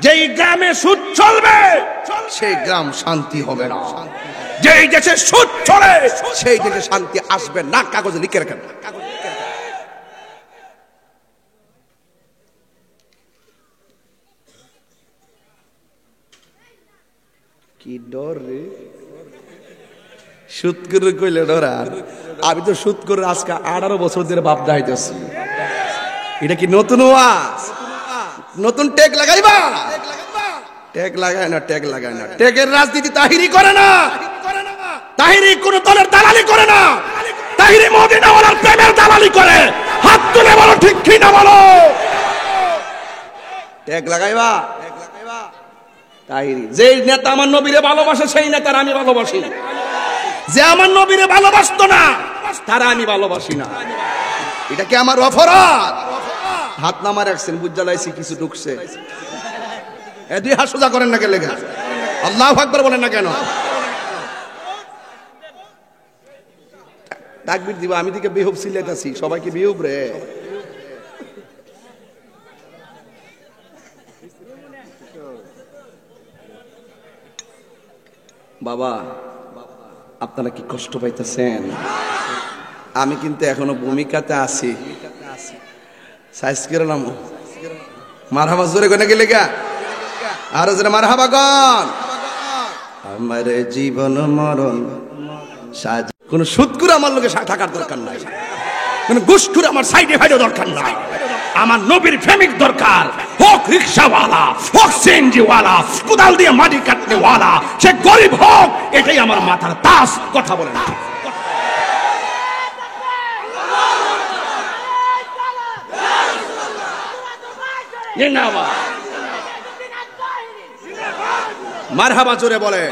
যেই গ্রামে সুদ চলবে সেই গ্রাম শান্তি হবে না। যেই দেশে সুদ চলে সেই দেশে শান্তি আসবে না। কাগজে লিখে রাখেন। কি ডর রে? সুদ করে কইলে ডরার? আমি তো সুদ করে আজকে 18 বছর ধরে বাপ দাইতেছি। এটা কি নতুন ওয়াজ? নতুন টেক লাগাইবা? টেক লাগায় না, টেক লাগায় না। টেকের রাজনীতি তাহিরি করে না। তাহিরি কোন দলের দালালি করে না। তাহিরি মদিনাওয়ালার প্রেমের দালালি করে। হাত তুলে বলো ঠিক কি না বলো। টেক লাগাইবা? তাহিরি যেই নেতা আমার নবীরে ভালোবাসে সেই নেতার আমি ভালোবাসি। যে আমার নবীরে ভালোবাসতো না তারা আমি ভালোবাসি না। এটা কি আমার অপরাধ? হাত নামা রাখছেন, বুঝালাইছি কিছু ঢুকছে। দুই হাত সোজা করেন না, কেন আল্লাহু আকবার বলেন না কেন? তাকবীর দিব। আমি দিকে বেহুব সিলেটাছি, সবাইকে বেহুব রে। বাবা আপনারা কি কষ্ট পাইতেছেন? আমি কিন্তু এখনো ভূমিকাতে আছি। সাইজ করে নাম মারহাবা জোরে কোনে গেলে গা আর জোরে মারহাবা গন আমার জীবন মরণ সাজ কোন সুদকুর আমার লোকে থাকার দরকার নাই কোন গুসকুর আমার সাইডে ফাইডে দরকার নাই আমার নবীর প্রেমিক দরকার হোক রিকশাওয়ালা হোক সিএনজিওয়ালা কোদাল দিয়ে মাটি কাটনেওয়ালা সে গরিব হোক এটাই আমার মাথার তাস কথা বলে না মারহাবা জোরে বলে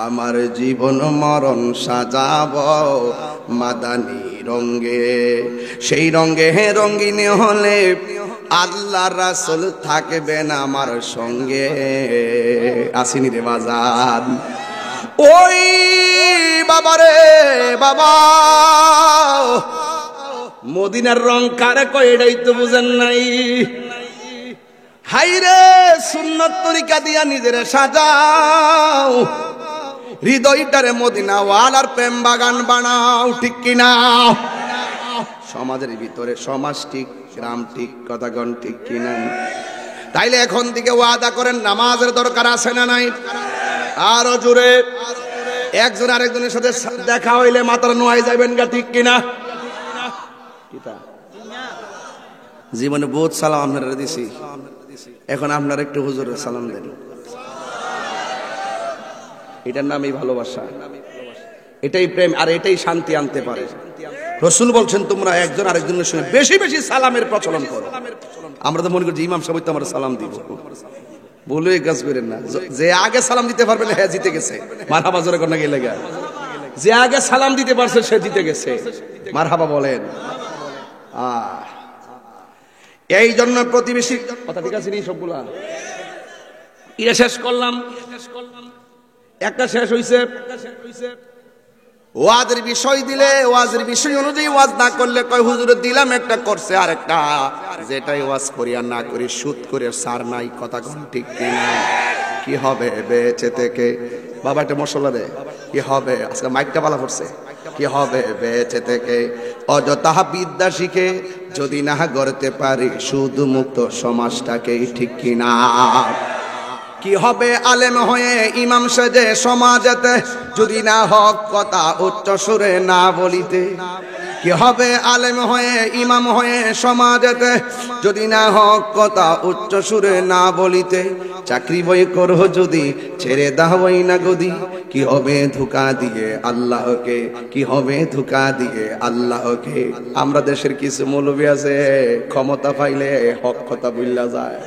আমার জীবন মরণ সাজাব মাদানী রঙে সেই রঙে রঙিনে হলে আল্লাহ রাসূল থাকবেন আমার সঙ্গে আসিনি রে বাজান ওই বাবা রে বাবা মদিনার রং কারে কয় এটাই তো বুঝেন নাই হাইরে সুন্নত তরিকা দিয়া নিজের সাজাও হৃদয়টারে মদিনা ওয়ালার প্রেম বাগান বানাও ঠিক কিনা সমাজের ভিতরে সমাজ ঠিক গ্রাম ঠিক কথাগণ ঠিক কিনা তাইলে এখন থেকে ওয়াদা করেন নামাজের দরকার আছে না নাই আরো জোরে একজন আরেকজনের সাথে দেখা হইলে মাথার নোয়াই যাবেন গা ঠিক কিনা জীবনে বহুত সালাম আপনারা দিছি এখন আপনারা একটু হুজুরের সালাম দেন এটার নামই ভালোবাসা এটাই প্রেম আর এটাই শান্তি আনতে পারে রাসূল বলছেন তোমরা একজন আরেকজনের সঙ্গে বেশি বেশি সালামের প্রচলন করো আমরা তো মনে করি ইমাম সাহেব তো আমরা সালাম দিব বলে কাজ করেন না যে আগে সালাম দিতে পারবে না হ্যাঁ জিতে গেছে মারহাবা জোরে কোন গেলে গা যে আগে সালাম দিতে পারছে সে জিতে গেছে মারহাবা বলেন এই জন্য প্রতিবেশী কথা ঠিক আছে নি সবগুলা ইয়ে শেষ করলাম একটা শেষ হইছে ওয়াজের বিষয় দিলে ওয়াজের বিষয় অনুযায়ী ওয়াজ না করলে কয় হুজুরে দিলাম একটা করছে আর একটা যেটাই ওয়াজ করি আর না করি সুদ করে সার নাই কথা কোন ঠিক কিনা কি হবে বেঁচে থেকে বাবা একটা মশলা দে কি হবে আজকে মাইকটা পালা পড়ছে কি হবে বেঁচে থেকে অযথা বিদ্যা শিখে যদি না গড়তে পারি সুদ মুক্ত সমাজটাকে ঠিক কিনা কি হবে আলেম হয়ে ইমাম সেজে সমাজেতে যদি না হক কথা উচ্চ সুরে না বলিতে কি হবে আলেম হয়ে ইমাম হয়ে সমাজেতে যদি না হক কথা উচ্চ সুরে না বলিতে চাকরি বই করো যদি ছেড়ে দাওই না গদি কি হবে ধোঁকা দিয়ে আল্লাহকে কি হবে ধোঁকা দিয়ে আল্লাহকে আমরা দেশের কিছু মৌলবী আছে ক্ষমতা পাইলে হক কথা বললা যায়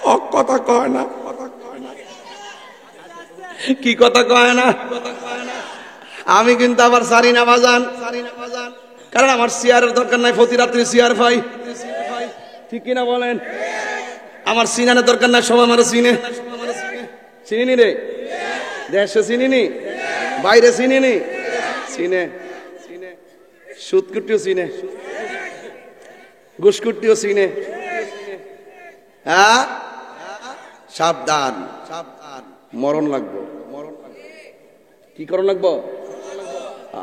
হক কথা কয় না কি কথা কয় না আমি কিন্তু আবার সারি না বাজান কারণ আমার চেয়ারের দরকার নাই প্রতি রাত্রি চেয়ার পাই ঠিক কিনা বলেন আমার সিনানের দরকার নাই সবাই আমার চিনে চিনি রে দেশে চিনি বাইরে চিনি চিনে সুদকুটিও চিনে ঘুষকুটিও চিনে হ্যাঁ সাবধান সাবধান মরণ লাগবো কি করণ লাগবো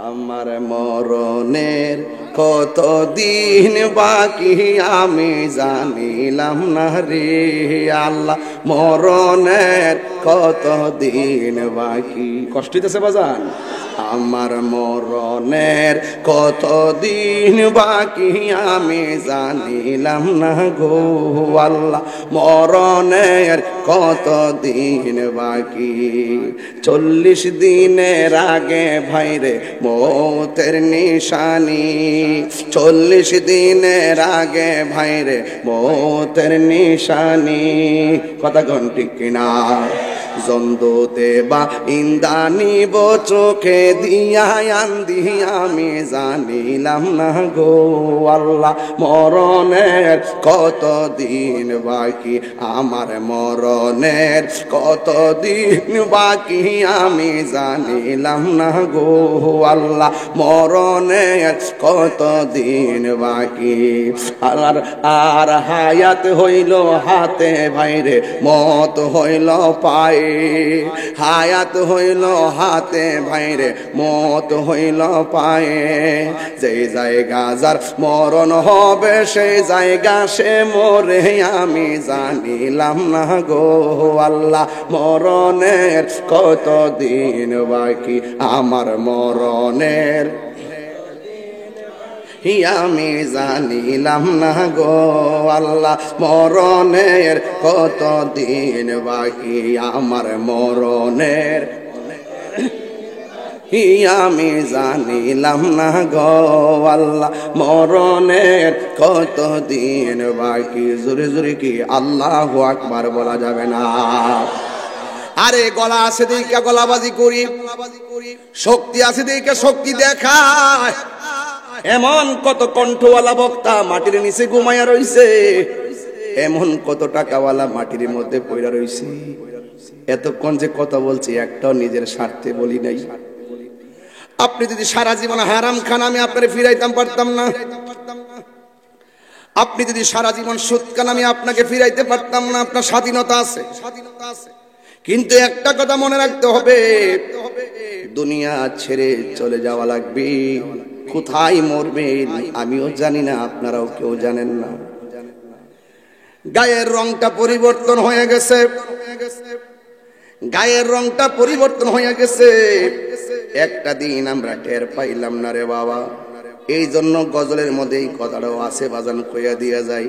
আমার মরণের কত দিন বাকি আমি জানিলাম না রে আল্লাহ মরণের কত দিন বাকি কষ্ট হইতেছে বাজান আমার মরণের কত দিন বাকি আমি জানিলাম না গো আল্লাহ মরণের কত দিন বাকি 40 দিনের আগে ভাইরে মৌতের নিশানি 40 দিনের আগে ভাইরে মৌতের নিশানি কথা ঘন্টি কিনা জন্দতে বা ইন্দানি চোখে দিয়া আন্দি আমি জানিলাম না গো আল্লাহ মরণের কত দিন বাকি আমার মরণের কত দিন বাকি আমি জানিলাম না গো আল্লাহ মরণের কত দিন বাকি আর হায়াত হইল হাতে ভাইরে মত হইল পায়ে হায়াত হইল হাতে ভাইরে মত হইল পায়ে, যেই জায়গা যার মরণ হবে সেই জায়গা সে মরে আমি জানিলাম না গো আল্লাহ। মরণের কত দিন বাকি আমার মরণের আমি জানিলাম না গো আল্লাহ। মরণের কত দিন বাকি আমার মরণের আমি জানিলাম না গো আল্লাহ। মরণের কত দিন বাকি, জোরে জোরে কি আল্লাহু আকবার বলা যাবে না? আরে গলা আছে দেখে গলাবাজি করি, শক্তি আছে দেখে শক্তি দেখায়। এমন কত কণ্ঠওয়ালা বক্তা মাটির নিচে ঘুমাইয়া রইছে, এমন কত টাকাওয়ালা মাটির মধ্যে পড়া রইছে। এতক্ষণ যে কথা বলছি একটাও নিজের স্বার্থে বলি নাই। আপনি যদি সারা জীবন হারাম খান আমি আপনারে ফিরাইতাম পারতাম না। আপনি যদি সারা জীবন সুদ খান আমি আপনাকে ফিরাইতে পারতাম না। আপনার স্বাধীনতা আছে, কিন্তু একটা কথা মনে রাখতে হবে, দুনিয়া ছেড়ে চলে যাওয়া লাগবে। কোথায় মরবেন আমিও জানি না, আপনারাও কেউ জানেন না। গায়ের রংটা পরিবর্তন হয়ে গেছে, গায়ের রংটা পরিবর্তন হয়ে গেছে। একটা দিন আমরা টের পাইলাম না রে বাবা। এই জন্য গজলের মধ্যে এই কথাটাও আছে, বাজান কইয়া দিয়া যায়।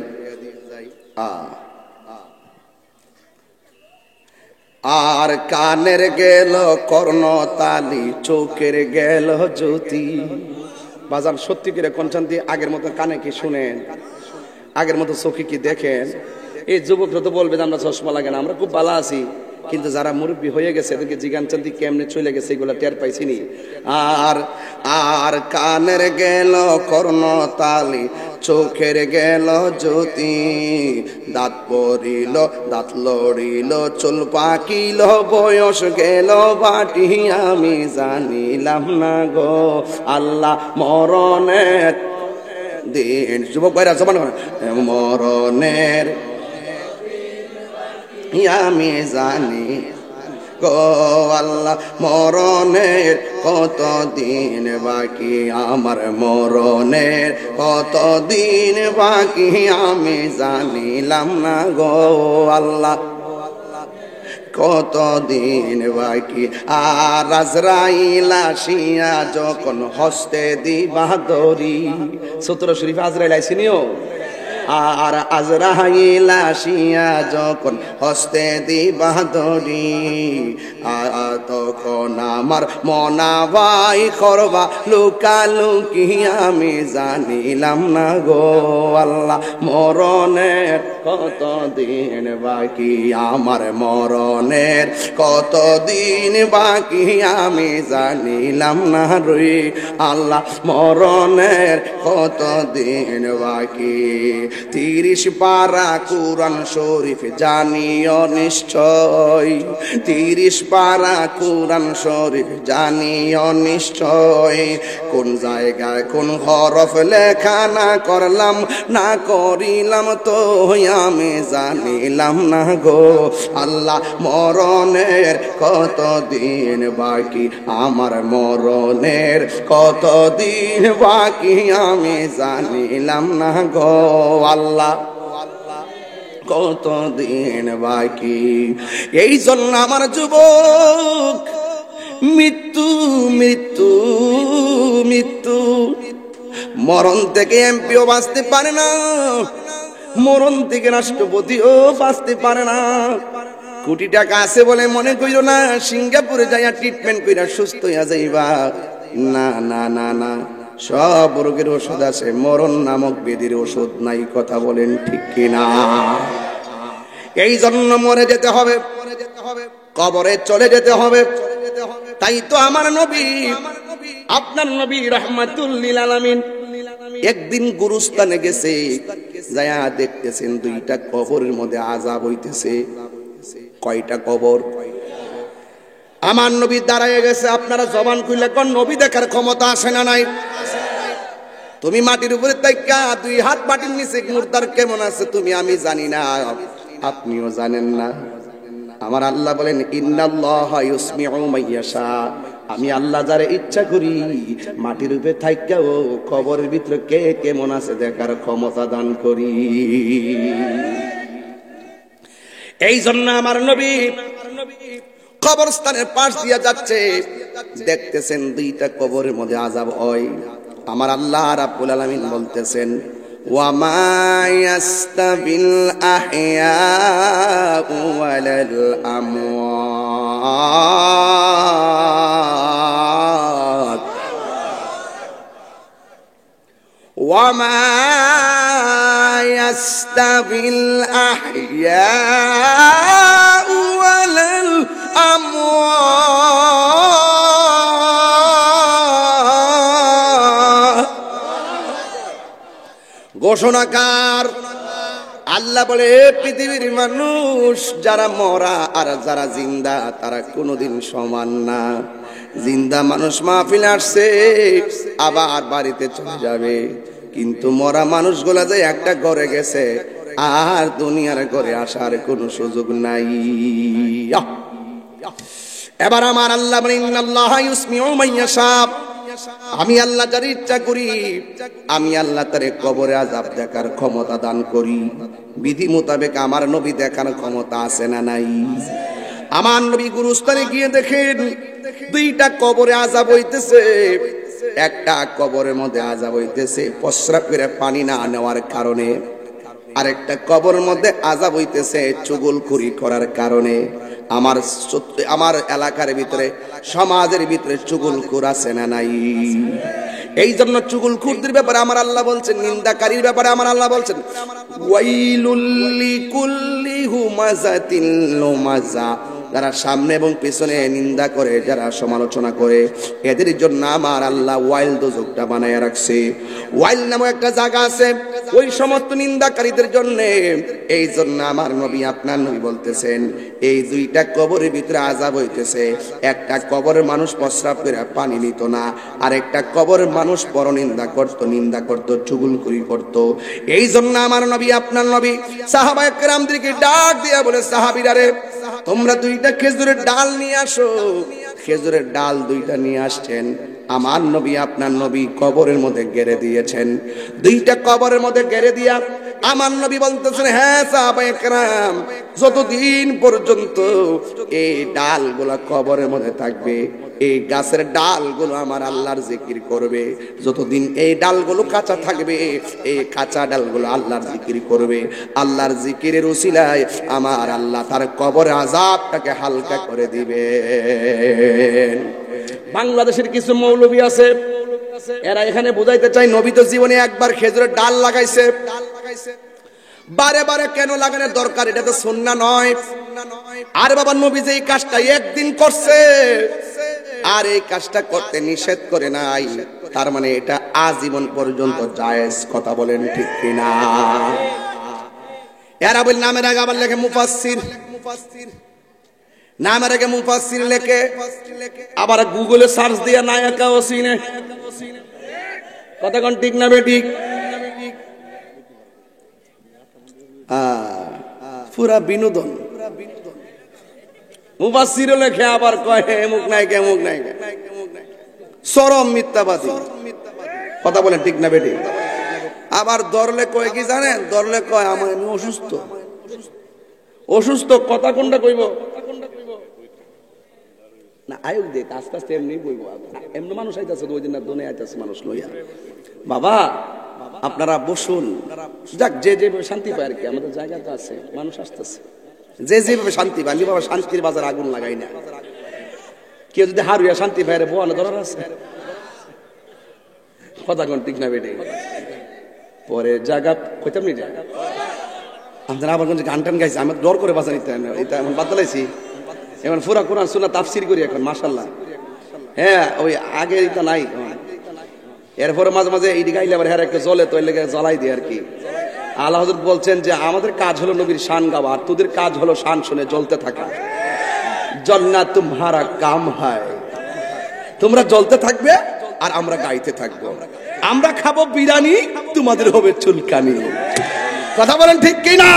আর কানের গেল কর্ণতালি, চোখের গেল জ্যোতি। বাজান সত্যি করে কনচান্তি আগের মতো কানে কি শুনেন, আগের মতো চোখে কি দেখেন? এই যুবকরা তো বলবে আমরা চশমা লাগে না, আমরা খুব ভালো আছি। কিন্তু যারা মুরব্বী হয়ে গেছে এদেরকে জিগানচান্তি কেমনে চলে গেছে এগুলো টের পাইছিনি। আর আর কানের গেল কর্ণতালি, চোখের গেল জ্যোতি। দাঁত পড়িল দাঁত লড়িল চুল পাকিল, বয়স গেল বাটি আমি জানিলাম না গো আল্লাহ। মরণের দিন, যুবক ভাইরা জবান করেন, মরণের আমি জানি গো আল্লাহ। মরণের কত দিন বাকি আমার মরণের কত দিন বাকি আমি জানিলাম না গো আল্লাহ। কত দিন বাকি। আর আজরাইল আসিয়া যখন হস্তে দিবা দড়ি, সূত্র শরীফ আজরাইল আইসিনিও। আর আজরাইল আসিয়া যখন হস্তে দিবা দড়ি, তখন আমার মনা ভাই করবা লুকালুকি আমি জানিলাম না গো আল্লাহ। মরণের কত দিন বাকি আমার মরণের কত দিন বাকি আমি জানিলাম না রে আল্লাহ। মরণের কত দিন বাকি। 30 পারা কুরআন শরীফ জানিও নিশ্চয়, 30 পারা কুরআন শরীফ জানিও নিশ্চয়। কোন জায়গায় কোন হরফ লেখা না করলাম না করিলাম তো আমি জানিলাম না গো আল্লাহ। মরণের কত দিন বাকি আমার মরণের কত দিন বাকি আমি জানিলাম না গো আল্লাহ। কত দিন বাকি। এই জন্য আমার যুবক মৃত্যু মৃত্যু মৃত্যু, মরণ থেকে এমপিও বাঁচতে পারে না, মরণ থেকে রাষ্ট্রপতিও বাঁচতে পারে না। কোটি টাকা আছে বলে মনে কইরো না সিঙ্গাপুরে যাইয়া ট্রিটমেন্ট কইরা সুস্থ হইয়া যাইবা। না না না না, সব রোগের ওষুধ আছে, মরণ নামক ব্যাধির ওষুধ নাই। কথা বলেন ঠিক কিনা? এই জন্য মরে যেতে হবে, কবরে চলে যেতে হবে। তাই তো আমার নবী, আপনার নবী রাহমাতুল লিল আলামিন একদিন গুরুস্থানে গেছে, যায়া দেখতেছেন 2টা কবরের মধ্যে আযাব হইতেছে। কয়টা কবর? আমার নবী দাঁড়ায় গেছে। আপনারা জবান খুলে কোন নবী দেখার ক্ষমতা আসে না নাই? তুমি মাটির উপরে তাইকা 2 হাত মাটির নিচে মুর্দার কেমন আছে তুমি আমি জানি না, আপনিও জানেন না। আমার আল্লাহ বলেন ইন্নাল্লাহা ইউসমিউ মাইয়াশা, আমি আল্লাহ যারে ইচ্ছা করি মাটির উপরে থাইকাও কবরের ভিতরে কে কেমন আছে দেখার ক্ষমতা দান করি। এই জন্য আমার নবী কবরস্থানের পাশ দিয়ে যাচ্ছে, দেখতেছেন দুইটা কবরের মধ্যে আযাব হয়। আমার আল্লাহ রাব্বুল আলামিন বলতেছেন ওয়া মা ইয়াস্তাবিল আহইয়াউ ওয়ালাল আমওয়াত ওয়া মা ইয়াস্তাবিল আহইয়াউ ওয়ালাল আমওয়াত। ঘোষণাকার আল্লাহ বলে, পৃথিবীর মানুষ যারা মরা আর যারা জিন্দা তারা কোনোদিন সমান না। জিন্দা মানুষ মাহফিলে আসছে আবার বাড়িতে চলে যাবে, কিন্তু মরা মানুষগুলা যে একটা ঘরে গেছে আর দুনিয়ার ঘরে আসার কোনো সুযোগ নাই। এবার আমার আল্লাহ বলেন ইন্নাল্লাহা ইউসমিউ মাইয়াশা, আমি আল্লাহ যার ইচ্ছা করি আমি আল্লাহ তারে কবরে আযাব দেখার ক্ষমতা দান করি। বিধি মোতাবেক আমার নবী দেখার ক্ষমতা আছে না নাই? আমার নবী গুরুস্থানে গিয়ে দেখেন দুইটা কবরে আযাব হইতেছে। একটা কবরের মধ্যে আযাব হইতেছে প্রস্রাব করে পানি না নেওয়ার কারণে, আরেকটা কবরের মধ্যে আযাব হইতেছে চুগলখুরি করার কারণে। আমার এলাকার ভিতরে সমাজের ভিতরে চুগলখুর আছে না নাই? এই জন্য চুগলখুরদের ব্যাপারে আমার আল্লাহ বলছেন, নিন্দাকারীর ব্যাপারে আমার আল্লাহ বলছেন ওয়াইলুল লিকুল্লি হুমাযাতিল লুমাযা, যারা সামনে এবং পেছনে নিন্দা করে, যারা সমালোচনা করে, এদের জন্য আমার আল্লাহ ওয়াইল দোজখটা বানায় রাখছে। ওয়াইল নামক একটা জায়গা আছে ওই সমস্ত নিন্দাকারীদের জন্য। এই জন্য আমার নবী আপনার নবী বলতেছেন এই দুইটা কবরের ভিতরে আযাব হইতেছে। একটা কবরের মানুষ প্রস্রাব করে পানি নিত না, আর একটা কবরের মানুষ পরনিন্দা করত, নিন্দা করত, চুগলখুরি করত। এই জন্য আমার নবী আপনার নবী সাহাবায়ে কেরামদেরকে ডাক দিয়া বলে, সাহাবীরা রে তোমরা দুইটা খেজুরের ডাল নিয়ে আসো। খেজুরের ডাল দুইটা নিয়ে আসছেন, আমার নবী আপনার নবী কবরের মধ্যে গেড়ে দিয়েছেন। দুইটা কবরের মধ্যে গেড়ে দিয়া আমার নবী বলতেছেন, হ্যাঁ সাহাবায়ে কেরাম, যতদিন পর্যন্ত এই ডালগুলা কবরের মধ্যে থাকবে, এই গাছের ডালগুলো আমার আল্লাহর জিকির করবে। যতদিন এই ডালগুলো কাঁচা থাকবে, এই কাঁচা ডালগুলো আল্লাহর জিকির করবে। আল্লাহর জিকিরের উসিলায় আমার আল্লাহ তার কবর আযাবটাকে হালকা করে দিবে। বাংলাদেশের কিছু মৌলবী আছে, এরা এখানে বুঝাইতে চায় নবী তো জীবনে একবার খেজুরের ডাল লাগাইছে, বারে বারে কেন লাগানোর দরকার? এটা তো সুন্নাহ নয়। আর বাবা নবী যে এই কাজটা একদিন করছে আর এই কাজটা করতে নিষেধ করে নাই, তার মানে এটা আজীবন পর্যন্ত জায়েজ। কথা বলেন ঠিক কিনা? এরা বলে নামের আগে আবার লেখে মুফাসসির, নামের আগে মুফাসসির লেখে, আবার গুগলে সার্চ দিয়া নায়িকা ও সিনে। কথা কোন ঠিক না বেঠিক? পুরা বিনোদন। মুফাসসির লেখে আবার কয় মুখ নাই কে মুখ নাই, চরম মিথ্যাবাদী। কথা বলেন ঠিক না বেঠিক? আবার দরলে কয় কি জানেন? দরলে কয় আমি অসুস্থ। অসুস্থ কথা কোনটা কইব না? আয়ুক দেখ আস্তে আস্তে এমনি কইব। এমনি মানুষ আইতাছে, ওই দিন না দোনে আইতাছে মানুষ লইয়া। বাবা আপনারা বসুন, যাক যে যেভাবে শান্তি পায় আর কি, আমাদের জায়গা তো আছে, মানুষ আসতেছে যে যেভাবে শান্তি পায়। আমি বাবা শান্তির বাজার আগুন লাগাই না। কেউ যদি হারুয়া শান্তি পায় রে বোয়ানো ধরার আছে? কথা কোন ঠিক না বেটে? পরে জায়গা কইতাম নি জায়গা আপনারা আবার কোন গান টান গাইছে, আমার ডর করে বাঁচা নিতে এটা এমন বাদলাইছি। এখন পুরা কোরআন সুন্নাহ তাফসীর করি এখন মাশাআল্লাহ। হ্যাঁ ওই আগে এটা নাই। এরপরে মাঝে মাঝে এই গাইলে আবার হ্যাঁ একটা জ্বলে, তো এর লেগে জ্বলাই দিয়ে আর কি। আল্লাহ হযরত বলছেন যে আমাদের কাজ হলো নবীর শান গাওয়া, আর তোদের কাজ হলো শান শুনে জ্বলতে থাকা। জলনা তুমহারা কাম হায়, তোমরা জ্বলতে থাকবে আর আমরা গাইতে থাকবো। আমরা খাবো বিরিয়ানি, তোমাদের হবে চুলকানি। কথা বলেন ঠিক কিনা?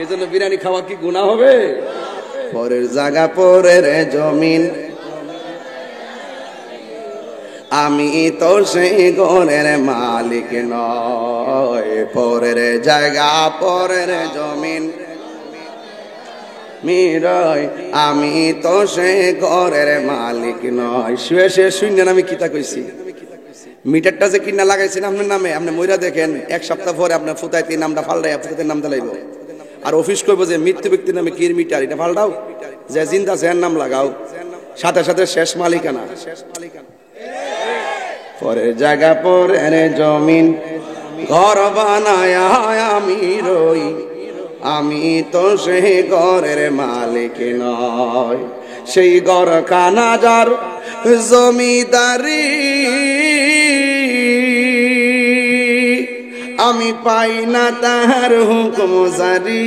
এজন্য বিরিয়ানি খাওয়া কি গুনাহ হবে? পরের জায়গা পরের জমিন, আমি তো সেই ঘরের মালিক নয়। পরের জায়গা পরের জমিন মিরয়, আমি তো সেই ঘরের মালিক নয়। শুয়ে শুয়ে শুনলেন আমি কিতা কইছি? মিটারটা যে কিনা লাগাইছেন আপনার নামে, আপনি মইরা দেখেন 1 সপ্তাহ পরে আপনার ফুতাইতে নামটা ফাল্টাই ফুতাইতে নামটা লাইব। আর অফিস করবো যে মৃত্যু ব্যক্তির নামে কির মিটার, এটা ফাল্টাও, যে জিন্দা আছে এর নাম লাগাও, সাথে সাথে শেষ মালিকানা। পরের জায়গা পরের জমিন, ঘর বানায় আমি রই, আমি তো সেই ঘরের মালিক নয়। সেই ঘর খানা যার জমিদারি, আমি পাই না তাহার হুকুম জারি।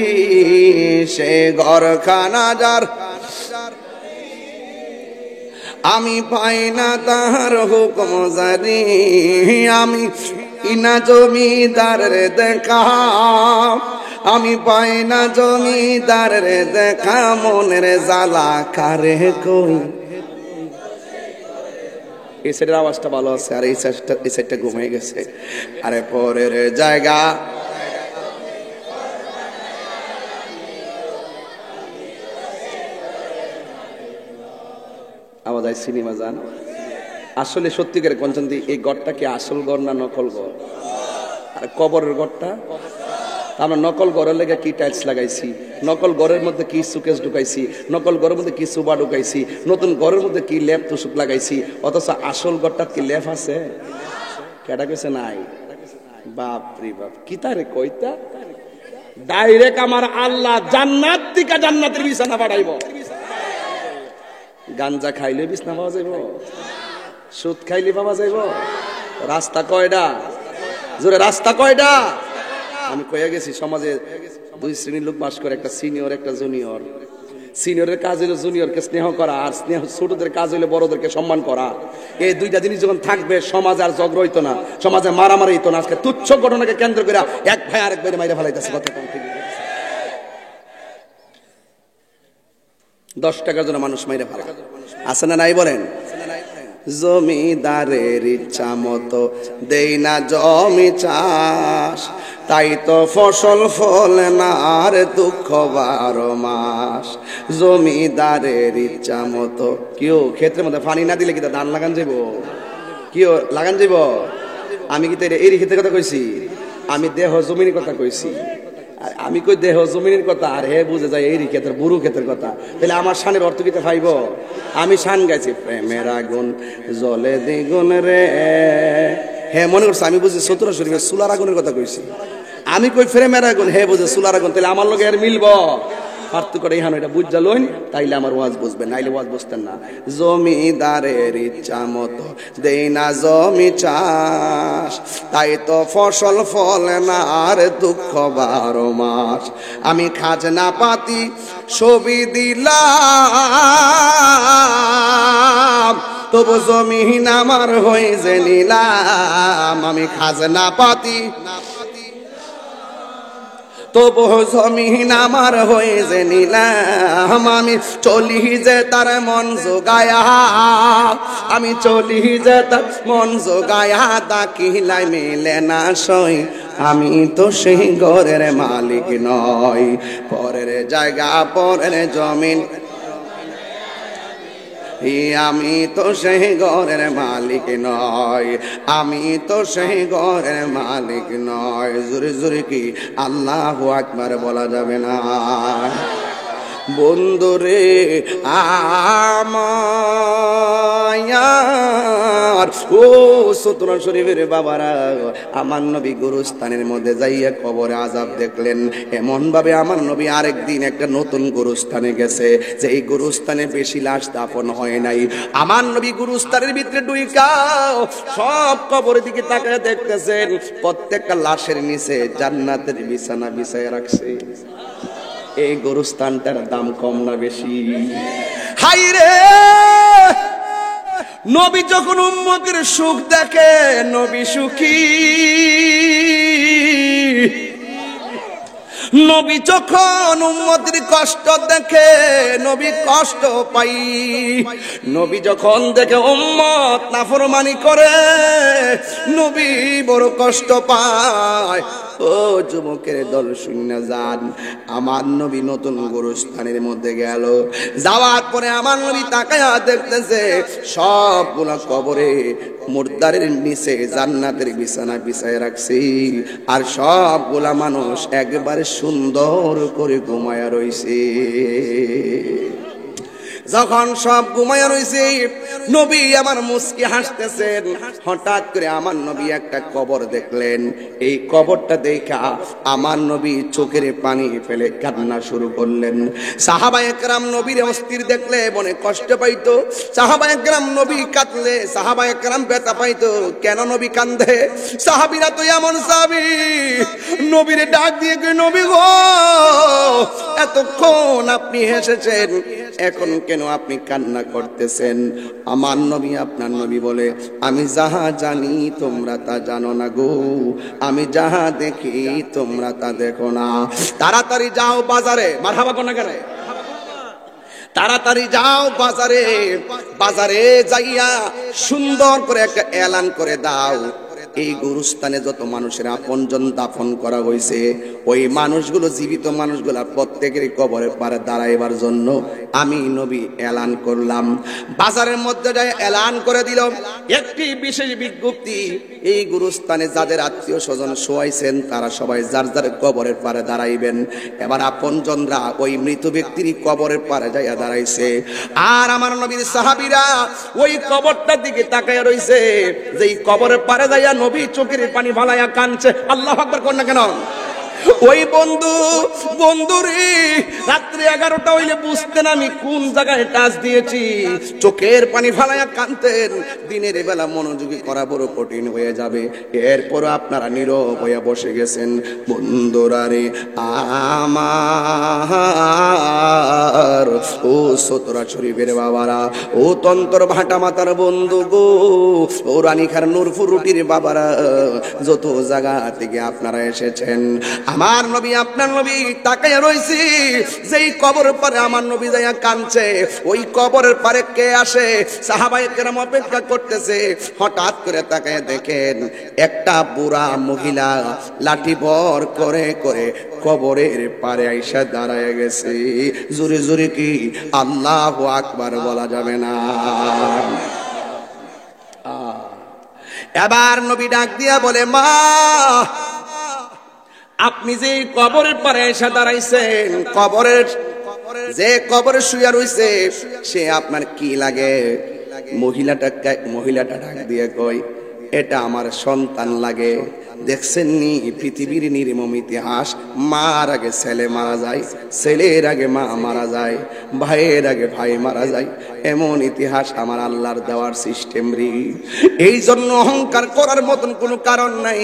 সে ঘর খানা যার, আমি পাই না তাহার হুকুম জারি। আমি ইনা জমিদারের দেখা, আমি পাই না জমিদারের দেখা। মনের জ্বালা কারে কই। এই সাইডের আওয়াজটা ভালো আছে, আর এই সাইডটা ঘুমিয়ে গেছে। আরে পরের জায়গা আওয়াজ আই সিনেমা যান। আসলে সত্যিকার কঞ্চন্দি, এই গড়টা কি আসল গড় না নকল গড়? আর কবরের গড়টা আমরা নকল ঘরের লেগে কি টাইলস লাগাইছি, নকল ঘরের মধ্যে কি সুকেস ঢুকাইছি, নকল ঘরের মধ্যে কি সুবা ঢুকাইছি, নতুন ঘরের মধ্যে কি লেপ তুসুক লাগাইছি, অথচ আসল ঘরটা কি লেপ আছে? কেডা কইছে নাই? বাপ রে বাপ, কি তারে কইতা ডাইরেক্ট আমার আল্লাহ জান্নাত থেকে জান্নাতের বিছানা পাঠাইব। গাঞ্জা খাইলে বিছানা পাওয়া যাইব, সুদ খাইলে পাওয়া যাইব। রাস্তা কয়টা? জোরে রাস্তা কয়টা? আমি কয়ে গেছি সমাজে 2 শ্রেণীর লোক বাস করে, একটা সিনিয়র একটা জুনিয়র। সিনিয়রের কাজ হলো জুনিয়রকে স্নেহ করা, আর স্নেহ ছোটদের কাজ হলো বড়দেরকে সম্মান করা। এই দুইটা জিনিস যখন থাকবে সমাজে আর ঝগড়া হইতো না, সমাজে মারামারি হইতো না। আজকে তুচ্ছ ঘটনাকে কেন্দ্র করে এক ভাই আরেক ভাইরে মাইরে ফেলাইতেছে। কথা ঠিক 10 টাকার জন্য মানুষ মাইরে ফেলা আছে না নাই বলেন? জমিদারের ইচ্ছা মতো দেই না জমি চাষ, তাই তো ফসল ফলে না আর দুঃখ 12 মাস। জমিদারের ইচ্ছা মতো, কেউ ক্ষেত্রের মধ্যে পানি না দিলে কি ধান লাগান যাব? কেউ লাগান যাব? আমি কি এই ক্ষেত্রের কথা কইছি? আমি দেহ জমিনের কথা কইছি। আমি কই দেহ জমিনের কথা, আর হে বুঝে যায় এই ক্ষেত্রে বুড়ো ক্ষেত্রের কথা। তাহলে আমার শানের অর্থ কিতে পাইব? আমি শান গাইছি প্রেমের আগুন জলে দ্বিগুণ রে। হ্যাঁ মনে করছে আমি বুঝি সতুরা শরীফের চুলার আগুনের কথা কইছি। আমি কই প্রেমের আগুন, হে বুঝে চুলার আগুন। তাহলে আমার লগে আর মিলব? পার্থক্য করে ইহান এটা বুঝা লইন, তাইলে আমার ওয়াজ বুঝবেন, নাইলে ওয়াজ বুঝতেন না। জমিদারের ইচ্ছা মতো দেই না জমি চাষ, তাই তো ফসল ফলে না আর দুঃখ 12 মাস। আমি খাজনা পাতি ছবি দিলাম, তবু জমিন আমার হয়ে যে নিলাম। আমি খাজনা পাতি তবু জমিন আমার হয়ে যে নিলাম। আমি চলি যে তার মন জোগায়া, আমি চলি যে তার মন জোগায়া, দাকিলাই মিলে না সই, আমি তো সেই ঘরের মালিক নই। পরের জায়গা পরের জমিন, আমি তো সেই ঘরের মালিক নয়, আমি তো সেই ঘরের মালিক নয়। জোরে জোরে কি আল্লাহু আকবার বলা যাবে না? বন্ধুরে আমার ও সতরা শরীফের বাবারা, আমার নবী গুরুস্থানের মধ্যে যাইয়া কবরে আযাব দেখলেন। এমন ভাবে আমার নবী আরেকদিন একটা নতুন গুরুস্থানে গেছে, যে এই গুরুস্থানে বেশি লাশ দাফন হয় নাই। আমার নবী গুরুস্থানের ভিতরে ঢুইকা সব কবরের দিকে তাকায় দেখতেছেন, প্রত্যেকটা লাশের নিচে জান্নাতের বিছানা বিছায় রাখছে। এই গোরস্থানটার দাম কম না বেশি? হাই রে, নবী যখন উম্মতের সুখ দেখে নবী সুখী, নবী যখন উম্মতের কষ্ট দেখে নবী কষ্ট পাই, নবী যখন দেখে উম্মত নাফরমানি করে নবী বড় কষ্ট পায়। ও যুবকের দল শূন্য যান, আমার নবী নতুন গোরস্থানের মধ্যে গেল, যাওয়ার পরে আমার নবী তাকায়া দেখতেছে সবগুলা কবরে মুর্দারের নিচে জান্নাতের বিছানা বিছায় রাখছি, আর সবগুলা মানুষ একবারে সুন্দর করে ঘুমায়া রইছে। যখন সব ঘুমায়া রইছে নবী আমার মুস্কি হাসতেছেন, হঠাৎ করে আমার নবী একটা কবর দেখলেন। এই কবরটা দেখা আমার নবী চোখের পানি ফেলে কান্না শুরু করলেন। সাহাবায়ে কেরাম নবীর অস্থির দেখলে মনে কষ্ট পাইতো, সাহাবায়ে কেরাম নবী কাঁদলে সাহাবায়ে কেরাম ব্যথা পাইতো। কেন নবী কান্দে? সাহাবীরা তো এমন সাহাবী, নবীরে ডাক দিয়ে কই, নবী গো এতক্ষণ আপনি হেসেছেন, এখন কেন আপনি কান্না করতেছেন? আমার নবী আপনার নবী বলে, আমি যাহা জানি তোমরা তা জানো না গো, আমি যাহা দেখি তোমরা তা দেখো না। তাড়াতাড়ি যাও বাজারে, মারহাবা কোন করে, তাড়াতাড়ি যাও বাজারে, বাজারে যাইয়া সুন্দর করে একটা এলান করে দাও, এই গুরুস্থানে যত মানুষের আপনজন দাফন করা হয়েছে ওই মানুষগুলো, জীবিত মানুষগুলা প্রত্যেকের কবরের পারে দাঁড়াইবার জন্য আমি নবী এলান করলাম। বাজারের মধ্যে যাই এলান করে দিল একটি বিশেষ বিজ্ঞপ্তি, এই গুরুস্থানে যাদের আত্মীয় স্বজন শোয়াইছেন তারা সবাই যার যার কবরের পারে দাঁড়াইবেন। এবার আপনজনরা ওই মৃত ব্যক্তির কবরের পারে যাইয়া দাঁড়াইছে, আর আমার নবীর সাহাবীরা ওই কবরটার দিকে তাকায় রইছে। যেই কবরের পারে যাইয়া নবী চোখের পানি ফালাইয়া কাঁদছে, আল্লাহু আকবার কোন না কেন? ওই বন্ধুরে রাত্রি 11টা হইলে বুঝতেন আমি কোন জায়গায় টাচ দিয়েছি, চোখের পানি ফালাইয়া কাঁদতেন। দিনের বেলা মনোযোগী করা বড় কঠিন হয়ে যাবে, এরপর আপনারা নীরব হয়ে বসে গেছেন। বন্ধুরা রে আমার, ও সতরা শরীফের বাবারা, ও তন্তর ভাটা মাতার বন্ধু গো, ও রানীখার নূরপুর রুটির বাবারা, যত জায়গা থেকে আপনারা এসেছেন, আমার নবী আপনার নবী তাকায় রইছি। যেই কবর পারে আমার নবী যাইয়া কাঁদছে, ওই কবরের পারে কে আসে? সাহাবায়ে কেরাম অপেক্ষা করতেছে। হঠাৎ করে তাকায় দেখেন একটা বুড়া মহিলা লাঠি ভর করে করে কবরের পারে আইসা দাঁড়ায় গেছে। জোরে জোরে কি আল্লাহু আকবার বলা যাবে না? এবার নবী ডাক দিয়া বলে, মা আপনি যে কবরের পারে এসে দাঁড়াইছেন, যে কবরে শুয়ে রইছে সে আপনার কি লাগে? মহিলাটা ডাক দিয়ে কয়, এটা আমার সন্তান লাগে। দেখছেন নি পৃথিবীর নির্মম ইতিহাস, মার আগে ছেলে মারা যায়, ছেলের আগে মা মারা যায়, ভাইয়ের আগে ভাই মারা যায়, এমন ইতিহাস আমার আল্লাহর দেওয়ার সিস্টেম রে। এই জন্য অহংকার করার মতন কোনো কারণ নাই।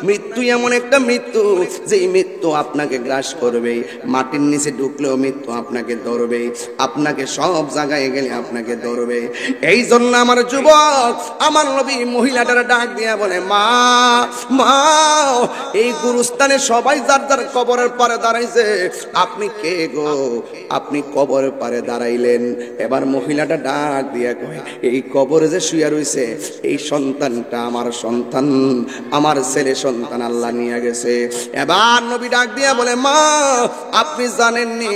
মৃত্যু এমন একটা মৃত্যু, যেই মৃত্যু আপনাকে গ্রাস করবে, মাটির নিচে ঢুকলেও মৃত্যু আপনাকে ধরবে, আপনাকে সব জায়গায় গেলে আপনাকে ধরবে। এই জন্য আমার যুবক, আমার নবী মহিলাটার ডাক দিয়া বলে, মা মা এই গুরুস্থানে সবাই যার যার কবরের পারে দাঁড়াইছে, আপনি কে গো? আপনি কবরের পারে দাঁড়াইলেন। এবার মহিলাটা ডাক দিয়া কয়, এই কবরে যে শুয়ে রইছে এই সন্তানটা আমার সন্তান, আমার ছেলে সন্তান আল্লাহ নিয়ে গেছে। এবার নবী ডাক দিয়া বলে, মা আপনি জানেননি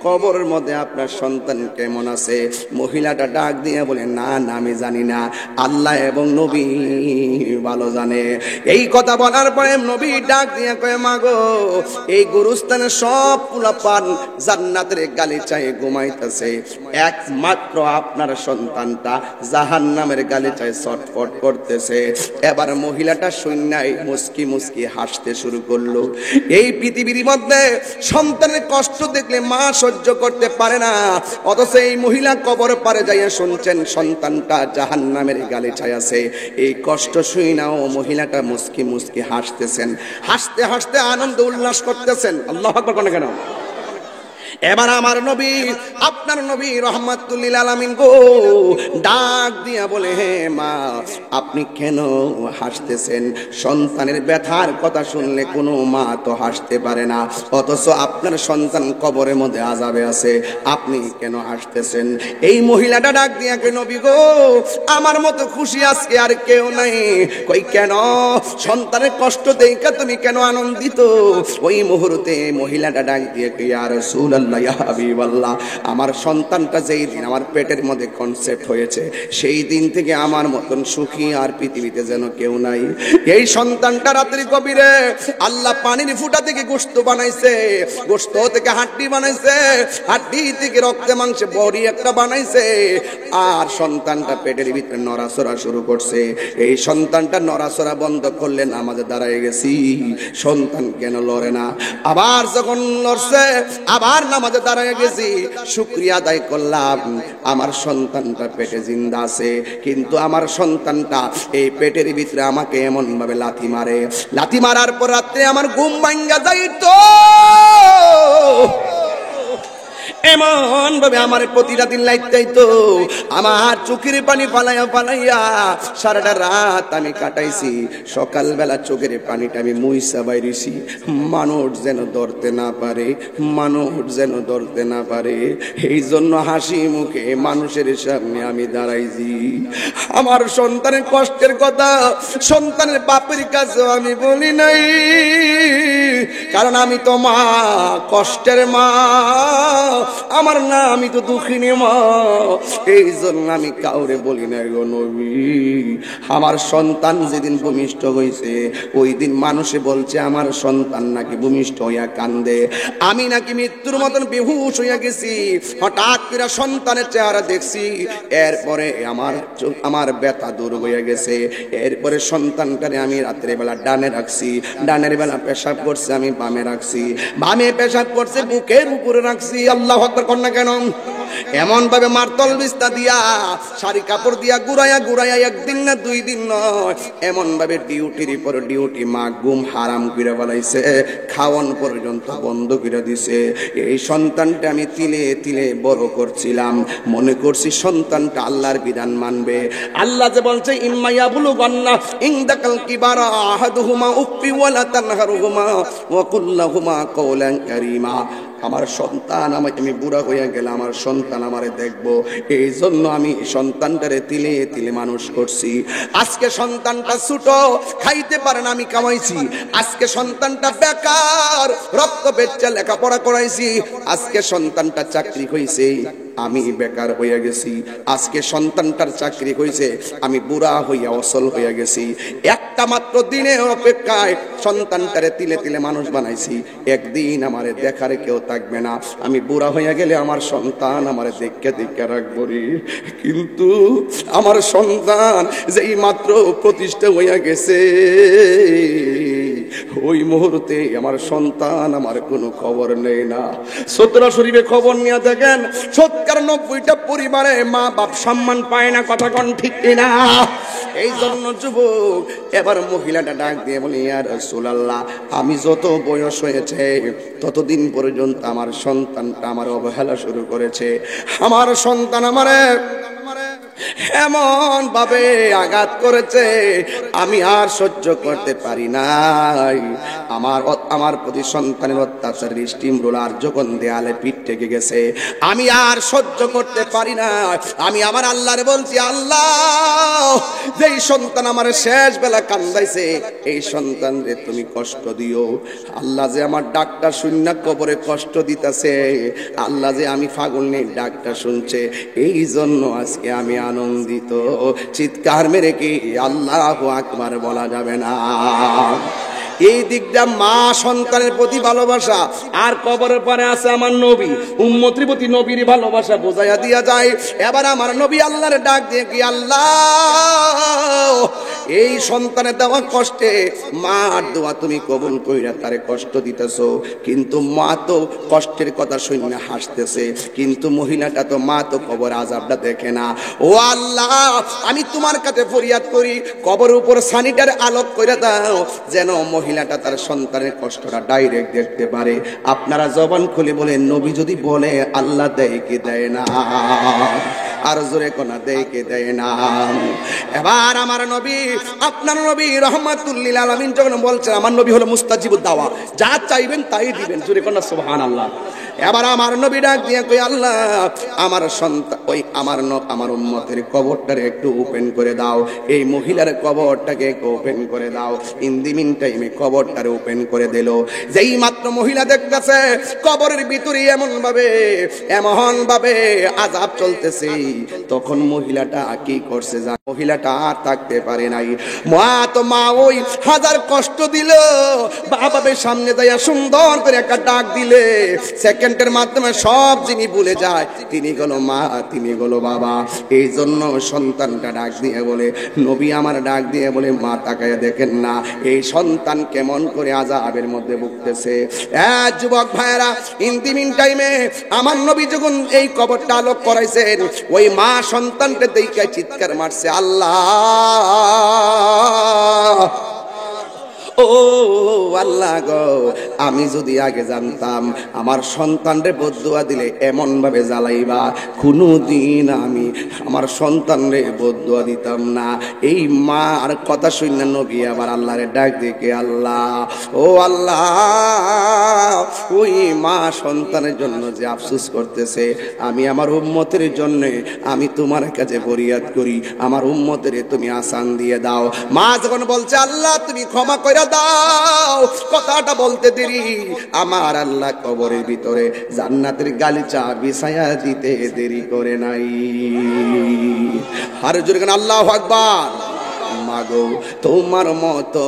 কবরের মধ্যে আপনার সন্তান কেমন আছে? মহিলাটা ডাক দিয়া বলে, না না আমি জানি না, আল্লাহ এবং নবী ভালো জানে। এই কথা বলার পরে নবী ডাক দিয়ে কয়, মা গো এই গুরুস্থানে সব পোলাপান জান্নাতের গালিচায় ঘুমাইতেছে, একমাত্র আপনার সন্তানটা জাহান্নামের গালিচায় ছটফট করতেছে। এবার মহিলাটা শূন্যায় মুস্কি মুস্কি হাসতে শুরু করলো। এই পৃথিবীর মধ্যে সন্তানের কষ্ট দেখলে মা সহ্য করতে পারে না, অথচ এই মহিলা কবর পারে যাইয়া শুনছেন সন্তানটা জাহান্নামের গালিচায় আছে। এই কষ্ট শুইনাও মহিলাটা মুস্কি মুস্কি হাসতেছেন, হাসতে হাসতে আনন্দ উল্লাস করতেছেন। আল্লাহু আকবার কেন? এবার আমার নবী, আপনার নবী রহমাতুল লিল আলামিন গো ডাক দিয়া বলে, হে মা, আপনি কেন হাসতেছেন? সন্তানের ব্যথার কথা শুনলে কোনো মা তো হাসতে পারে না, অথচ আপনার সন্তান কবরের মধ্যে আযাবে আছে, আপনি কেন হাসতেছেন? এই মহিলাটা ডাক দিয়া কে, নবী গো, আমার মতো খুশি আজকে আর কেউ নাই। কই কেন? সন্তানের কষ্ট দেখে তুমি কেন আনন্দিত? ওই মুহূর্তে মহিলাটা ডাক দিয়ে কে, ইয়া রাসূলুল্লাহ, ইয়া হাবিবাল্লাহ, আমার সন্তানটা যেই দিন আমার পেটের মধ্যে কনসেপ্ট হয়েছে, সেই দিন থেকে আমার মতন সুখী আর পৃথিবীতে যেন কেউ নাই। এই সন্তানটা রাত্রি গভীরে আল্লাহ পানির ফুটা থেকে গোশত বানাইছে, গোশত থেকে হাড্ডি বানাইছে, হাড্ডি থেকে রক্তে মাংসে বড়ি একটা বানাইছে, আর সন্তানটা পেটের ভিতরে নড়াচড়া শুরু করছে। এই সন্তানটা নড়াচড়া বন্ধ করলে নামাজে দাঁড়ায় গেছি, সন্তান কেন লড়ে না? আবার যখন লড়ছে, আবার নামাজে দাঁড়ায় গেছি, শুকরিয়া আদায় করলাম, আমার সন্তানটা পেটে জিন্দা আছে। কিন্তু আমার সন্তানটা এই পেটের ভিতরে আমাকে এমন ভাবে লাথি মারে, লাথি মারার পর রাত্রে আমার ঘুম ভাঙ্গা যাইতো, এমন ভাবে আমার প্রতিটা দিন লাইতাইতো, আমার চোখের পানি পালাইয়া পালাইয়া সারাটা রাত আমি কাটাইছি। সকালবেলা চোখের পানিটা আমি মুইসা বাইরেছি, মানুষ যেন ধরতে না পারে, মানুষ যেন ধরতে না পারে। এই জন্য হাসি মুখে মানুষের সামনে আমি দাঁড়াইছি। আমার সন্তানের কষ্টের কথা সন্তানের বাপের কাছেও আমি বলি নাই, কারণ আমি তো মা, কষ্টের মা আমার না, আমি তো দুঃখিনী মা। এই জন্য আমি কাউরে বলি না গো নবী। আমার সন্তান যেদিন ভূমিষ্ঠ হয়েছে, ওই দিন মানুষে বলছে আমার সন্তান নাকি ভূমিষ্ঠ হইয়া কান্দে, আমি নাকি মৃত্যুর মতন বেহুশ হইয়া গেছি। হঠাৎ করে সন্তানের চেহারা দেখছি, এরপরে আমার ব্যথা দূর হয়ে গেছে। এরপরে সন্তানটারে আমি রাত্রে বেলা ডানে রাখছি, ডানের বেলা পেশাব করছে আমি বামে রাখছি, বামে পেশাব করছে বুকের উপরে রাখছি। আল্লাহু আকবার কর না কেন? এমন ভাবে মারতল বিস্তা দিয়া শাড়ি কাপড় দিয়া ঘুরাইয়া ঘুরাইয়া, একদিন না দুই দিন নয়, এমন ভাবে ডিউটির পর ডিউটি মা ঘুম হারাম করে বলাইছে, খাওয়ান পর্যন্ত বন্ধ করে দিছে। এই সন্তানটা আমি তিলে তিলে বড় করছিলাম, মনে করছি সন্তানটা আল্লাহর বিধান মানবে। আল্লাহ যে বলছে, ইম্মা ইয়াবলুগান্না ইনদাকাল কিবারা আহাদুহুমা উফি ওয়ালা তানহারুহুমা ওয়া কুল লাহুমা কওলান কারীমা। আমার সন্তান, আমি বুড়া হইয়া গেলে আমার সন্তান আমারে দেখবো, এই জন্য আমি সন্তানটারে তিলে তিলে মানুষ করছি। আজকে সন্তানটা ছোট, খাইতে পারে না, আমি কামাইছি। আজকে সন্তানটা বেকার, রক্ত বেচে লেখাপড়া করাইছি। আজকে সন্তানটা চাকরি হইছে, আমি বেকার হইয়া গেছি। আজকে সন্তানটার চাকরি হইছে, আমি বুড়া হইয়া অসল হইয়া গেছি। একটা মাত্র দিনের অপেক্ষায় সন্তানটারে তিলে তিলে মানুষ বানাইছি। একদিন আমারে দেখারে কেউ থাকবে না, আমি বুড়া হইয়া গেলে আমার সন্তান আমারে দেখে দেখে রাখবো রে। কিন্তু আমার সন্তান যেই মাত্র প্রতিষ্ঠা হইয়া গেছে, ওই মুহূর্তে আমার সন্তান আমার কোনো খবর নেই না। সূত্র শরীফে খবর নিয়ে দেখেন, ৯০টা পরিবারে মা বাপ সম্মান পায় না, কথা কোন ঠিক কিনা? এই জন্য যুবক, এবার মহিলাটা ডাক দিয়ে বলি, ইয়া রাসূলুল্লাহ, আমি যত বয়স হয়েছে ততদিন পর্যন্ত আমার সন্তানটা আমার অবহেলা শুরু করেছে। আমার সন্তান আমারে এমন ভাবে আঘাত করেছে, আমি আর সহ্য করতে পারি নাই। আমার প্রতি সন্তানের অত্যাচার স্টিম রোলার যখন দেয়ালে পিঠ ঠেকে গেছে, আমি আর সহ্য করতে পারি না। আমি আমার আল্লাহরে বলছি, আল্লাহ, যেই সন্তান আমার শেষ বেলা কান্দাইছে, এই সন্তান রে তুমি কষ্ট দিও। আল্লাহ যে আমার ডাকটা শুননা কবরে কষ্ট দিতেছে, আল্লাহ যে আমি পাগল নেই ডাকটা শুনছে, এই জন্য আজকে আমি আনন্দিত। চিৎকার মেরে কি আল্লাহু আকবার বলা যাবে না? এই দিকটা মা সন্তানের প্রতি ভালোবাসা, আর কবরের পরে আছে আমার নবী, উম্মতের প্রতি নবীর ভালোবাসা বোঝাইয়া দিয়া যায়। এবার আমার নবী আল্লাহর ডাক দিয়ে কি, আল্লাহ, এই সন্তানের দেওয়া কষ্টে মার দোয়া তুমি কবুল কইরা তারে কষ্ট দিতেছো, কিন্তু মা তো কষ্টের কথা শুনে হাসতেছে, কিন্তু মহিলাটা তো, মা তো কবর আযাবটা দেখে না। ও আল্লাহ, আমি তোমার কাছে ফরিয়াদ করি, কবরের উপর সানিটার আলোক কইরা দাও, যেন মহিলাটা তার সন্তানের কষ্টটা ডাইরেক্ট দেখতে পারে। আপনারা জবান খুলে বলেন, নবী যদি বলে আল্লাহ দেয় কি দেয় না? আর জোরে কোনা দেয় কি দেয় না? এবার আমার নবী, আপনার নবী রহমাতুল লিল আলামিন যখন বলছেন, আমার নবী হলো মুস্তাজিবুদ দাওয়া, যা চাইবেন তাই দিবেন, জোরে কোনা সুবহানাল্লাহ। এবার আমার নবী ডাক দিয়ে কই, আল্লাহ আমার সন্তান ওই আমার উম্মতের কবরটারে একটু ওপেন করে দাও, এই মহিলার কবরটাকে একটু ওপেন করে দাও। ইন দি মিন টাইমে কবরটারে ওপেন করে দিল। যেই মাত্র মহিলা দেখতেছে কবরের ভিতরে এমন ভাবে আযাব চলতেছে, তখন মহিলাটা কি করছে জান? মহিলাটা আর থাকতে পারে নাই। মা ওই হাজার কষ্ট দিল, বাবার সামনে যাইয়া সুন্দর করে একটা ডাক দিলে সেকেন্ডের মাধ্যমে সব যিনি ভুলে যায় তিনি হলো মা, তিনি হলো বাবা। এই জন্য সন্তানটা ডাক দিয়ে বলে, নবী আমার ডাক দিয়ে বলে, মা তাকায় দেখেন না এই সন্তান কেমন করে আযাবের মধ্যে ভুগতেছে। যুবক ভাইরা, ইন্তিমিন টাইমে আমার নবী যখন এই কবরটা আলোক করাইছেন, ওই মা সন্তানকে দেখে চিৎকার মারছে, আল্লাহ ও আল্লাহ গো, আমি যদি আগে জানতাম আমার সন্তানরে বদদুয়া দিলে এমন ভাবে জ্বালাইবা, কোনদিন আমি আমার সন্তানরে বদদুয়া দিতাম না। এই মার কথা শুনে নবী আবার আল্লাহরে ডাক দেখে, আল্লাহ ও আল্লাহ, ওই মা সন্তানের জন্য যে আফসোস করতেছে, আমি আমার উম্মতের জন্য আমি তোমার কাছে ফরিয়াদ করি, আমার উম্মতের তুমি আসান দিয়ে দাও। মা যখন বলছে আল্লাহ তুমি ক্ষমা করে দাও, কথাটা বলতে দেরি আমার আল্লাহ কবরের ভিতরে জান্নাতের গালিচা বিছায়া দিতে দেরি করে নাই। আর জোরে গান আল্লাহু আকবার। মাগো তোমার মতো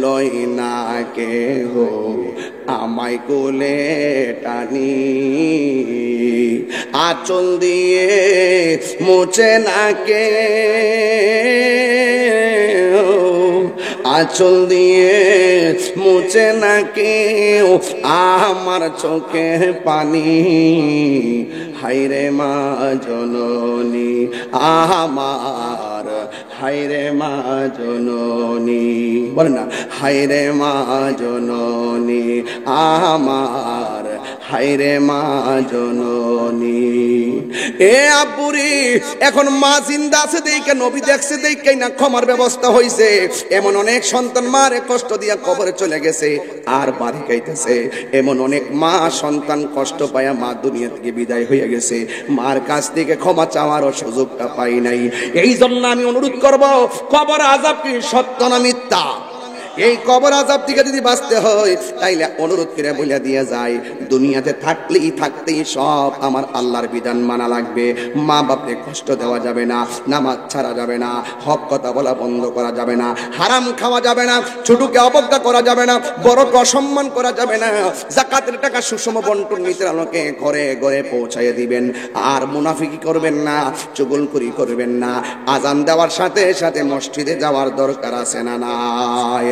লয় না কেহ আমায় কোলে টানি, আঁচল দিয়ে মুছে না কে, আঁচল দিয়ে মুছে না কেউ আমার চোখে পানি, হায়রে মা জননী আমার, হায়রে মা জননী, বলে না হায়রে মা জননী আমার, হায়রে মা জননী। এ আব্বুরি এখন মা জিন্দা আছে দেখে, নবী দেখছে দেখে না ক্ষমার ব্যবস্থা হইছে। এমন অনেক সন্তান মারে কষ্ট দিয়া কবরে চলে গেছে আর বাড়ি গাইতেছে। এমন অনেক মা সন্তান কষ্ট পায়া মা দুনিয়া থেকে বিদায় হয়ে গেছে, মার কাছ থেকে ক্ষমা চাওয়ারও সুযোগটা পাই নাই। এই জন্য আমি অনুরোধ করব, কবর আযাব কি সত্য না মিথ্যা? এই কবর আযাব থেকে যদি বাঁচতে হয় তাইলে অনুরোধ করে বলে দিয়ে যায়, দুনিয়াতে থাকতেই সব আমার আল্লাহর বিধান মানা লাগবে। মা বাপকে কষ্ট দেওয়া যাবে না, নামাজ ছাড়া যাবে না, হক কথা বলা বন্ধ করা যাবে না, হারাম খাওয়া যাবে না, ছোটকে অবজ্ঞা করা যাবে না, বড়কে অসম্মান করা যাবে না, যাকাতের টাকা সুষম বন্টন নীতির আলোকে ঘরে ঘরে পৌঁছাইয়ে দিবেন। আর মুনাফিকি করবেন না, চুগলখড়ি করবেন না। আজান দেওয়ার সাথে সাথে মসজিদে যাওয়ার দরকার আছে না নাই?